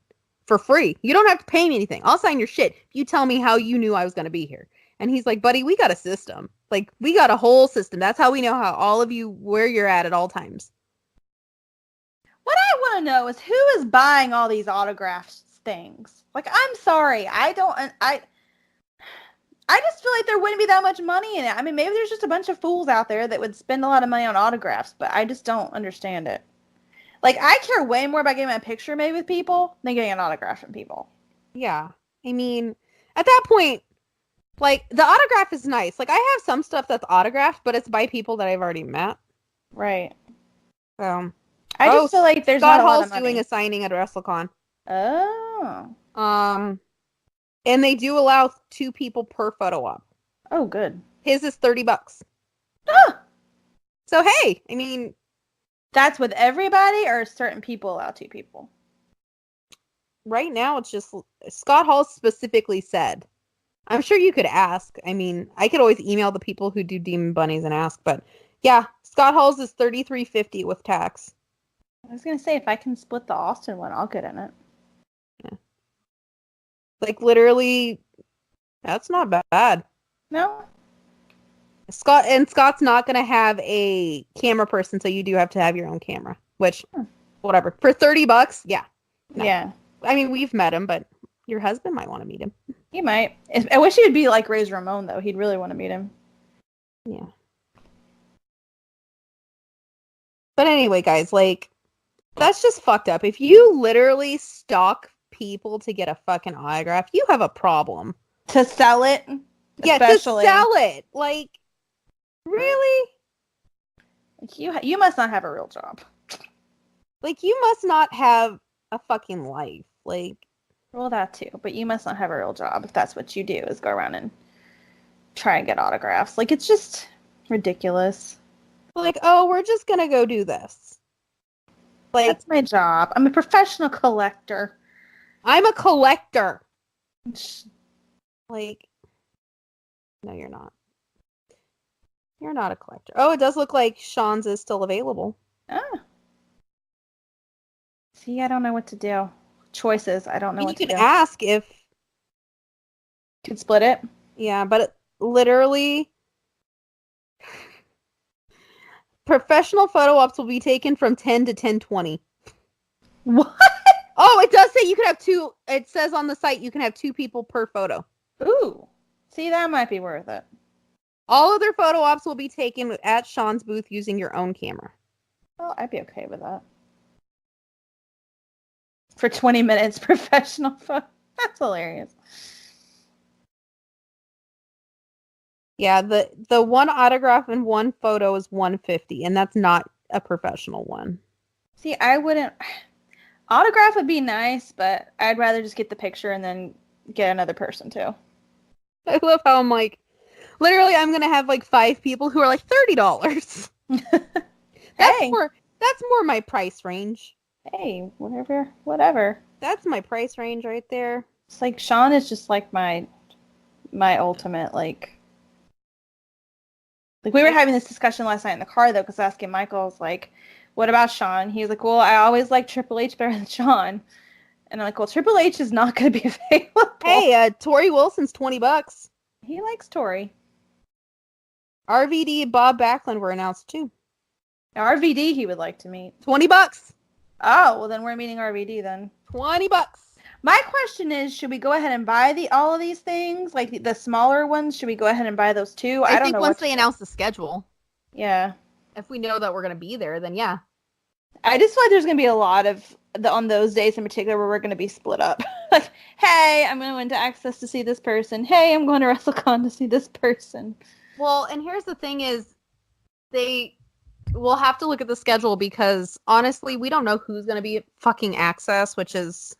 for free. You don't have to pay me anything. I'll sign your shit if you tell me how you knew I was going to be here. And he's like, buddy, we got a system. Like, we got a whole system. That's how we know how all of you, where you're at all times. What I want to know is who is buying all these autographs things. Like, I'm sorry. I just feel like there wouldn't be that much money in it. I mean, maybe there's just a bunch of fools out there that would spend a lot of money on autographs, but I just don't understand it. Like, I care way more about getting a picture made with people than getting an autograph from people. Yeah. I mean, at that point, like, the autograph is nice. Like, I have some stuff that's autographed, but it's by people that I've already met. Right. So, I just feel like there's Scott not a lot Hall's of money. doing a signing at WrestleCon. Oh. And they do allow 2 people per photo op. Oh, good. His is $30. Ah! So, hey, I mean... That's with everybody, or certain people allow 2 people? Right now, it's just... Scott Hall specifically said. I'm sure you could ask. I mean, I could always email the people who do Demon Bunnies and ask. But, yeah, Scott Hall's is $33.50 with tax. I was going to say, if I can split the Austin one, I'll get in it. Yeah. Like, literally, that's not bad. No? Scott's not going to have a camera person, so you do have to have your own camera. Which, whatever. For $30, yeah. No. Yeah. I mean, we've met him, but your husband might want to meet him. He might. I wish he would be like Razor Ramon, though. He'd really want to meet him. Yeah. But anyway, guys, like, that's just fucked up. If you literally stalk people to get a fucking autograph, you have a problem. To sell it? Yeah, especially. To sell it. Like, really? You must not have a real job. Like, you must not have a fucking life. Like, well, that too. But you must not have a real job if that's what you do, is go around and try and get autographs. Like, it's just ridiculous. Like, oh, we're just gonna go do this. Like, that's my job. I'm a professional collector. I'm a collector. Like, no, you're not. You're not a collector. Oh, it does look like Sean's is still available. Ah. See, I don't know what to do. Choices. I don't know what to do. You could ask if... Could split it? Yeah, but literally... Professional photo ops will be taken from 10 to 10:20. What? Oh, it does say you can have 2. It says on the site you can have 2 people per photo. Ooh. See, that might be worth it. All other photo ops will be taken at Sean's booth using your own camera. Oh, I'd be okay with that. For 20 minutes, professional photo. That's hilarious. Yeah, the one autograph and one photo is $150, and that's not a professional one. See, I wouldn't... Autograph would be nice, but I'd rather just get the picture and then get another person too. I love how I'm like, literally, I'm gonna have like 5 people who are like $30. Hey, That's more my price range. hey, whatever. That's my price range right there. It's like Sean is just like my ultimate like we were having this discussion last night in the car though, because asking Michael, I was like, what about Sean? He's like, well, I always like Triple H better than Sean. And I'm like, well, Triple H is not going to be available. Hey, Tori Wilson's $20. He likes Tori. RVD, Bob Backlund were announced too. RVD he would like to meet. $20. Oh, well then we're meeting RVD then. $20. My question is, should we go ahead and buy all of these things? Like the smaller ones, should we go ahead and buy those too? I don't know. Once they announce the schedule. Yeah. If we know that we're going to be there, then yeah. I just feel like there's going to be a lot of, on those days in particular, where we're going to be split up. Like, hey, I'm going to Access to see this person. Hey, I'm going to WrestleCon to see this person. Well, and here's the thing is, we'll have to look at the schedule because, honestly, we don't know who's going to be at fucking Access, which is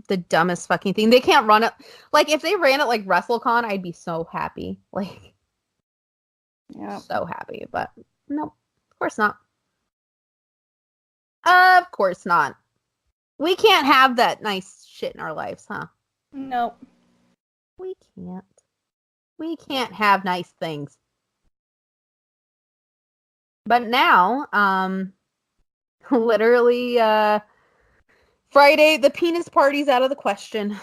the dumbest fucking thing. They can't run it. Like, if they ran it like WrestleCon, I'd be so happy. Like, yeah, so happy. But, no, of course not. Of course not. We can't have that nice shit in our lives, huh? Nope. We can't. We can't have nice things. But now, literally, Friday, the penis party's out of the question.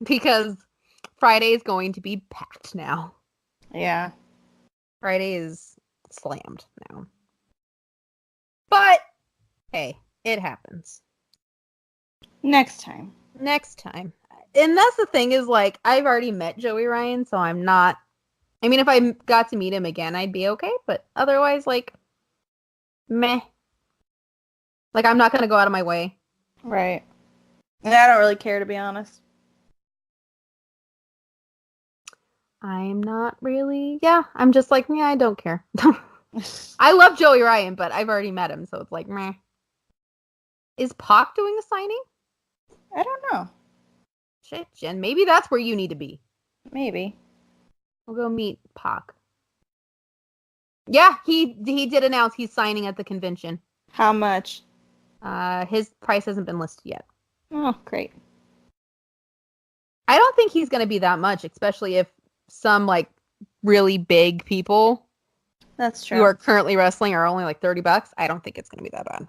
Because Friday is going to be packed now. Yeah. Friday is slammed now. But, hey, it happens. Next time. And that's the thing is, like, I've already met Joey Ryan, so I'm not... I mean, if I got to meet him again, I'd be okay, but otherwise, like, meh. Like, I'm not going to go out of my way. Right. And I don't really care, to be honest. I'm not really... Yeah, I'm just like, yeah, I don't care. I love Joey Ryan, but I've already met him, so it's like, meh. Is Pac doing a signing? I don't know. Shit, Jen. Maybe that's where you need to be. Maybe. We'll go meet Pac. Yeah, he did announce he's signing at the convention. How much? His price hasn't been listed yet. Oh, great. I don't think he's going to be that much, especially if some, like, really big people... That's true. Who are currently wrestling are only like $30. I don't think it's going to be that bad.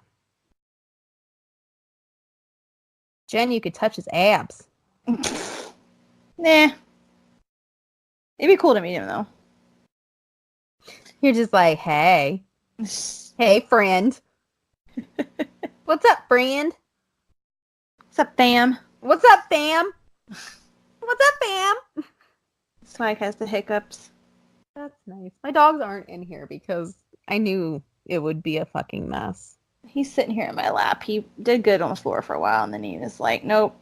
Jen, you could touch his abs. Nah. It'd be cool to meet him, though. You're just like, hey. Hey, friend. What's up, friend? What's up, fam? What's up, fam? What's up, fam? Swag has the hiccups. That's nice. My dogs aren't in here because I knew it would be a fucking mess. He's sitting here in my lap. He did good on the floor for a while, and then he was like, nope.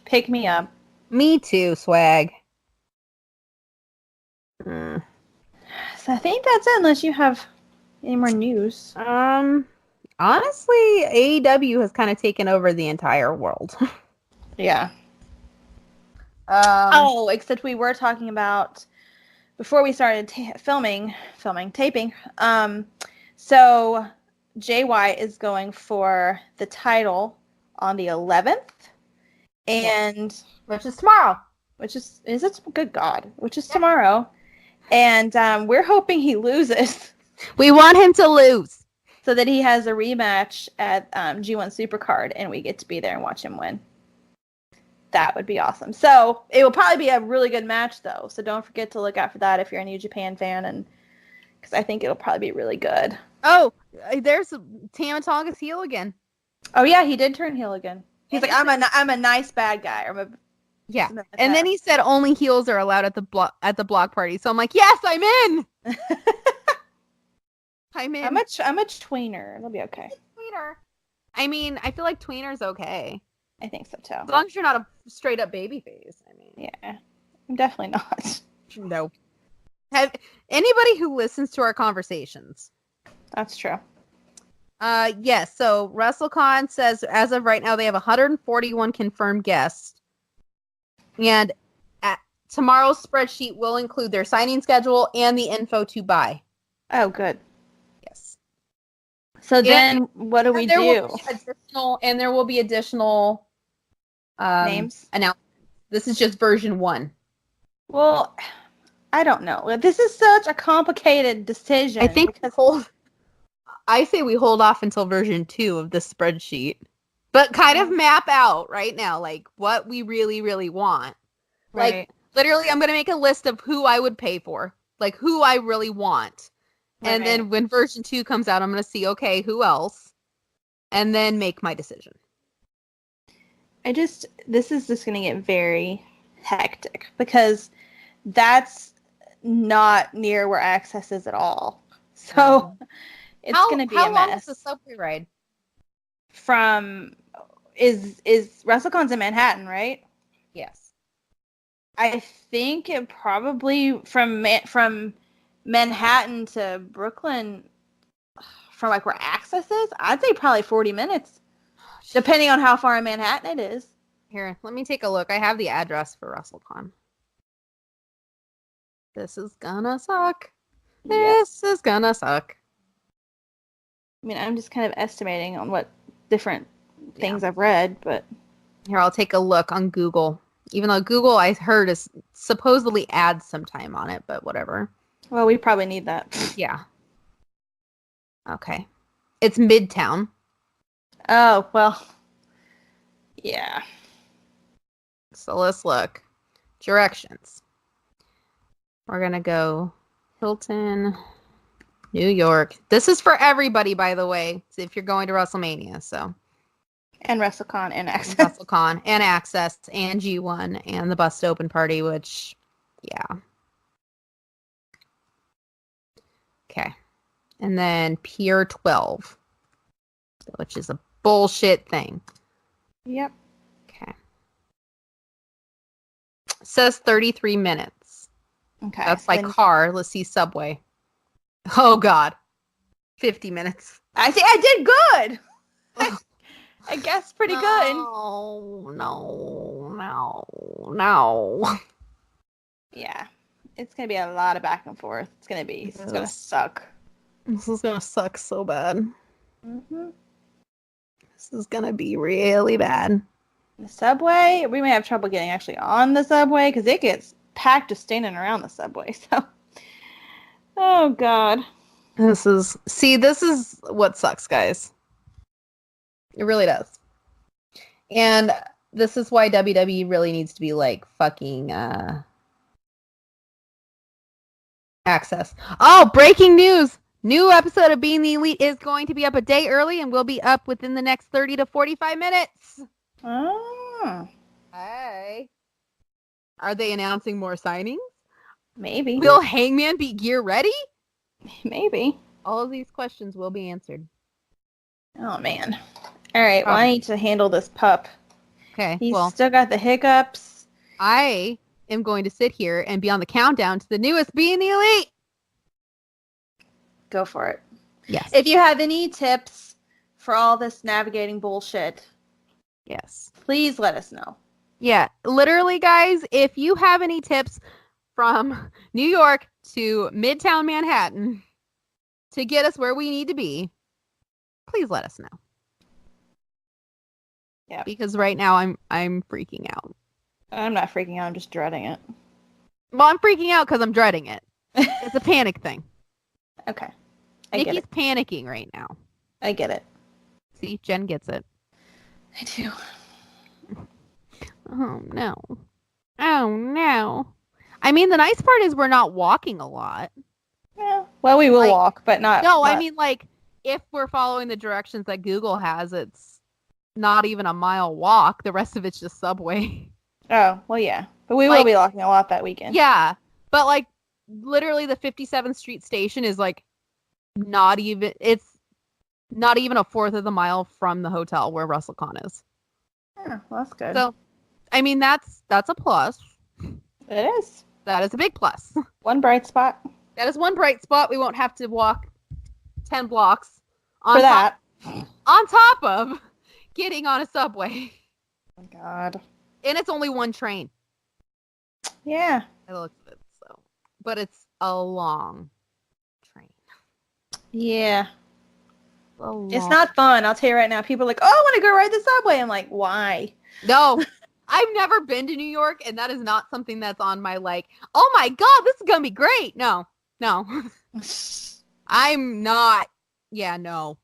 Pick me up. Me too, Swag. So I think that's it, unless you have any more news. Honestly, AEW has kind of taken over the entire world. Yeah. Except we were talking about... Before we started taping, so Jay White is going for the title on the 11th, and which is tomorrow. Which is it? Good God, which is tomorrow, and we're hoping he loses. We want him to lose so that he has a rematch at G1 Supercard, and we get to be there and watch him win. That would be awesome. So it will probably be a really good match, though. So don't forget to look out for that if you're a New Japan fan, and because I think it'll probably be really good. Oh, there's Tama Tonga's heel again. Oh yeah, he did turn heel again. He's like, I'm a nice bad guy. Yeah, and then he said only heels are allowed at the block party. So I'm like, yes, I'm in. I'm in. I'm a tweener. It'll be okay. Tweener. I mean, I feel like tweener's okay. I think so too. As long as you're not a straight up baby face. I mean, yeah, I'm definitely not. No. Have anybody who listens to our conversations? That's true. Yes. So WrestleCon says as of right now they have 141 confirmed guests, and tomorrow's spreadsheet will include their signing schedule and the info to buy. Oh, good. Yes. So then, what do we do? There will be additional names announcements. This is just version 1. Well, I don't know. This is such a complicated decision. I think I say we hold off until version 2 of this spreadsheet, but kind of map out right now, like what we really, really want. Right. Like literally, I'm gonna make a list of who I would pay for, like who I really want, and then when version 2 comes out, I'm gonna see who else, and then make my decision. This is just gonna get very hectic because that's not near where Access is at all. So it's going to be a mess. How long is the subway ride? Is WrestleCon's in Manhattan, right? Yes. I think it probably from Manhattan to Brooklyn, from like where Access is, I'd say probably 40 minutes, depending on how far in Manhattan it is. Here, let me take a look. I have the address for WrestleCon. This is gonna suck. This is gonna suck. I mean, I'm just kind of estimating on what different things I've read, but... Here, I'll take a look on Google. Even though Google, I heard, is supposedly adds some time on it, but whatever. Well, we probably need that. Yeah. Okay. It's Midtown. Oh, well. Yeah. So let's look. Directions. We're going to go Hilton, New York. This is for everybody, by the way, if you're going to WrestleMania. So. And WrestleCon and Access. WrestleCon and Access and G1 and the Bust Open Party, which, yeah. Okay. And then Pier 12, which is a bullshit thing. Yep. Okay. It says 33 minutes. Okay. That's by car. Let's see subway. Oh, God. 50 minutes. I think I did good. I guess pretty good. No. Yeah. It's going to be a lot of back and forth. It's going to suck. This is going to suck so bad. Mm-hmm. This is going to be really bad. The subway, we may have trouble getting actually on the subway because it gets packed just standing around the subway. So, oh, God. This is what sucks, guys. It really does. And this is why WWE really needs to be like fucking Access. Oh, breaking news! New episode of Being the Elite is going to be up a day early and will be up within the next 30 to 45 minutes. Oh. Hey. Are they announcing more signings? Maybe. Will Hangman be gear ready? Maybe. All of these questions will be answered. Oh, man. All right, well, I need to handle this pup. Okay, He's still got the hiccups. I am going to sit here and be on the countdown to the newest Being the Elite. Go for it. Yes. If you have any tips for all this navigating bullshit, yes, please let us know. Yeah, literally, guys, if you have any tips from New York to Midtown Manhattan to get us where we need to be, please let us know. Yeah. Because right now I'm freaking out. I'm not freaking out. I'm just dreading it. Well, I'm freaking out because I'm dreading it. It's a panic thing. Okay. Nikki's panicking right now. I get it. See, Jen gets it. I do. Oh, no. Oh, no. I mean, the nice part is we're not walking a lot. Yeah. Well, we will walk, but not... No, I mean, like, if we're following the directions that Google has, it's not even a mile walk. The rest of it's just subway. Oh, well, yeah. But we will be walking a lot that weekend. Yeah. But, like, literally the 57th Street station is, like, not even... It's not even a fourth of the mile from the hotel where WrestleCon is. Yeah, well, that's good. So, I mean, that's a plus. It is. That is a big plus. One bright spot. That is one bright spot. We won't have to walk 10 blocks. For that. On top of getting on a subway. Oh my God. And it's only one train. Yeah. I looked at it, so. But it's a long train. Yeah. It's not fun. I'll tell you right now. People are like, oh, I want to go ride the subway. I'm like, why? No. I've never been to New York, and that is not something that's on my, like, oh my God, this is going to be great. No. I'm not. Yeah, no.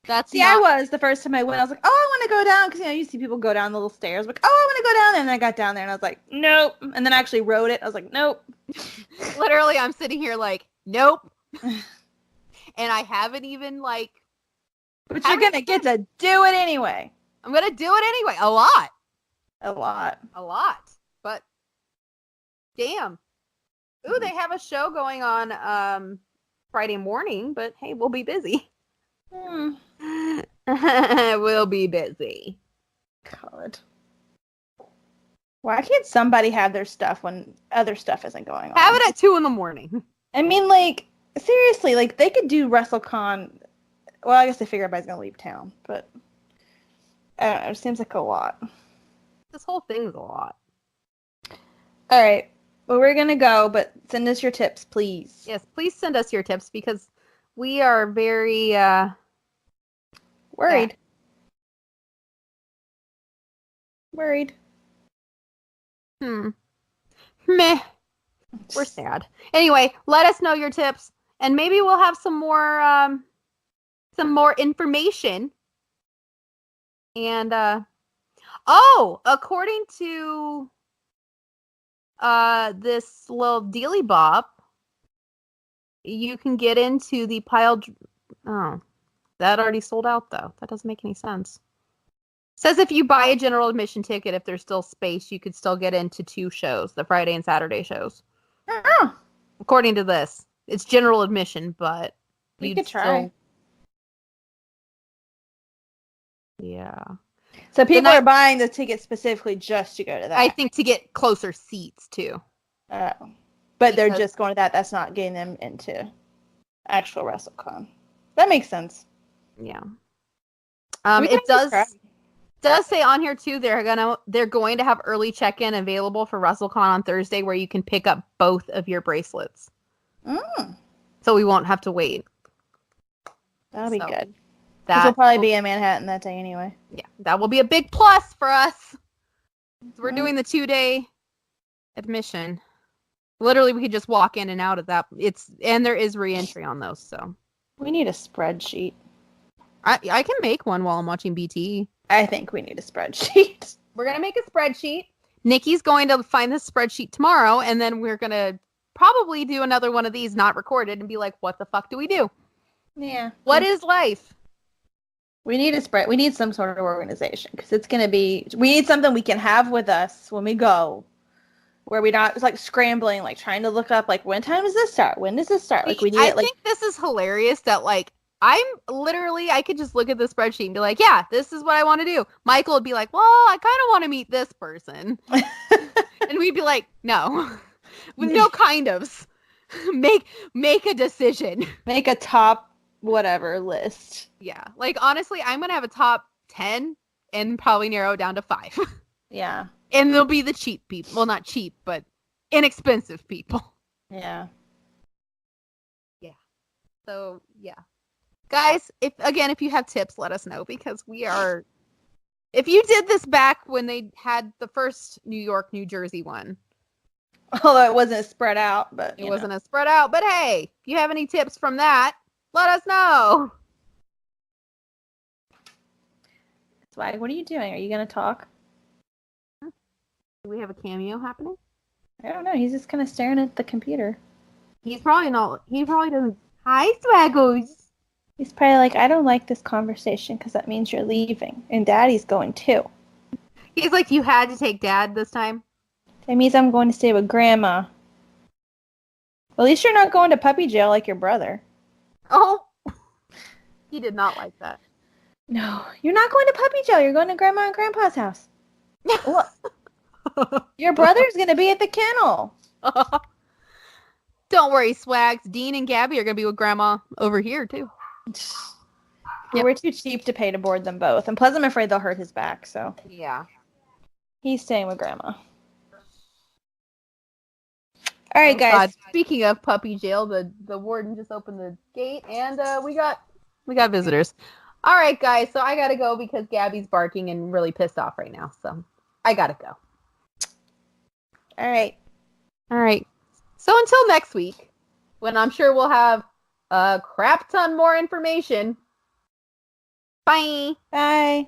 That's I was the first time I went. I was like, oh, I want to go down because you see people go down the little stairs. I'm like, oh, I want to go down there. And then I got down there and I was like, nope. And then I actually rode it. I was like, nope. Literally, I'm sitting here like, nope. And I haven't even like. But you're gonna get to do it anyway. I'm gonna do it anyway. A lot. But damn. Ooh, they have a show going on Friday morning, but hey, we'll be busy. We'll be busy. God. Why can't somebody have their stuff when other stuff isn't going on? Have it at 2 a.m. I mean, like, seriously, like, they could do WrestleCon. Well, I guess they figure everybody's gonna leave town, but I don't know. It seems like a lot. This whole thing's a lot. All right. Well, we're gonna go, but send us your tips, please. Yes, please send us your tips because we are very worried. Worried. Meh. We're sad. Anyway, let us know your tips, and maybe we'll have some more information. And according to this little dealy bop, you can get into the pile. Oh, that already sold out though. That doesn't make any sense. Says if you buy a general admission ticket, if there's still space, you could still get into 2 shows, the Friday and Saturday shows. Oh. According to this, it's general admission, but you could try. Yeah. So people are buying the ticket specifically just to go to that. I think to get closer seats too. Oh. But they're just going to that. That's not getting them into actual WrestleCon. That makes sense. Yeah. It does say on here too they're going to have early check-in available for WrestleCon on Thursday where you can pick up both of your bracelets. So we won't have to wait. That'll be good. That will probably be in Manhattan that day anyway. Yeah, that will be a big plus for us. We're doing the 2-day admission. Literally, we could just walk in and out of that. And there is re-entry on those, so. We need a spreadsheet. I can make one while I'm watching BT. I think we need a spreadsheet. We're going to make a spreadsheet. Nikki's going to find this spreadsheet tomorrow, and then we're going to probably do another one of these not recorded and be like, what the fuck do we do? Yeah. What is life? We need we need some sort of organization because it's going to be, we need something we can have with us when we go where we're not like scrambling, like trying to look up like when time does this start? When does this start? Like we need I think this is hilarious that like I could just look at the spreadsheet and be like, yeah, this is what I want to do. Michael would be like, well, I kind of want to meet this person. And we'd be like, no, with no kind ofs. Make a decision. Make a top whatever list. Yeah. Like, honestly, I'm going to have a top 10 and probably narrow it down to 5. Yeah. And they'll be the cheap people. Well, not cheap, but inexpensive people. Yeah. Yeah. So, yeah. Guys, if you have tips, let us know because if you did this back when they had the first New York, New Jersey one. Although it wasn't spread out, but it wasn't as spread out. But hey, if you have any tips from that, let us know. Swag, what are you doing? Are you going to talk? Do we have a cameo happening? I don't know. He's just kind of staring at the computer. He probably doesn't. Hi, Swaggos. He's probably like, I don't like this conversation because that means you're leaving. And Daddy's going too. He's like, you had to take Dad this time? That means I'm going to stay with Grandma. Well, at least you're not going to puppy jail like your brother. Oh. He did not like that. No, you're not going to puppy jail. You're going to Grandma and Grandpa's house. Your brother's going to be at the kennel. Don't worry, Swags. Dean and Gabby are going to be with Grandma over here, too. Yep. We're too cheap to pay to board them both. And plus, I'm afraid they'll hurt his back, so. Yeah. He's staying with Grandma. All right, guys. God. Speaking of puppy jail, the warden just opened the gate, and we got visitors. All right, guys. So I gotta go because Gabby's barking and really pissed off right now. So I gotta go. All right. So until next week, when I'm sure we'll have a crap ton more information. Bye. Bye.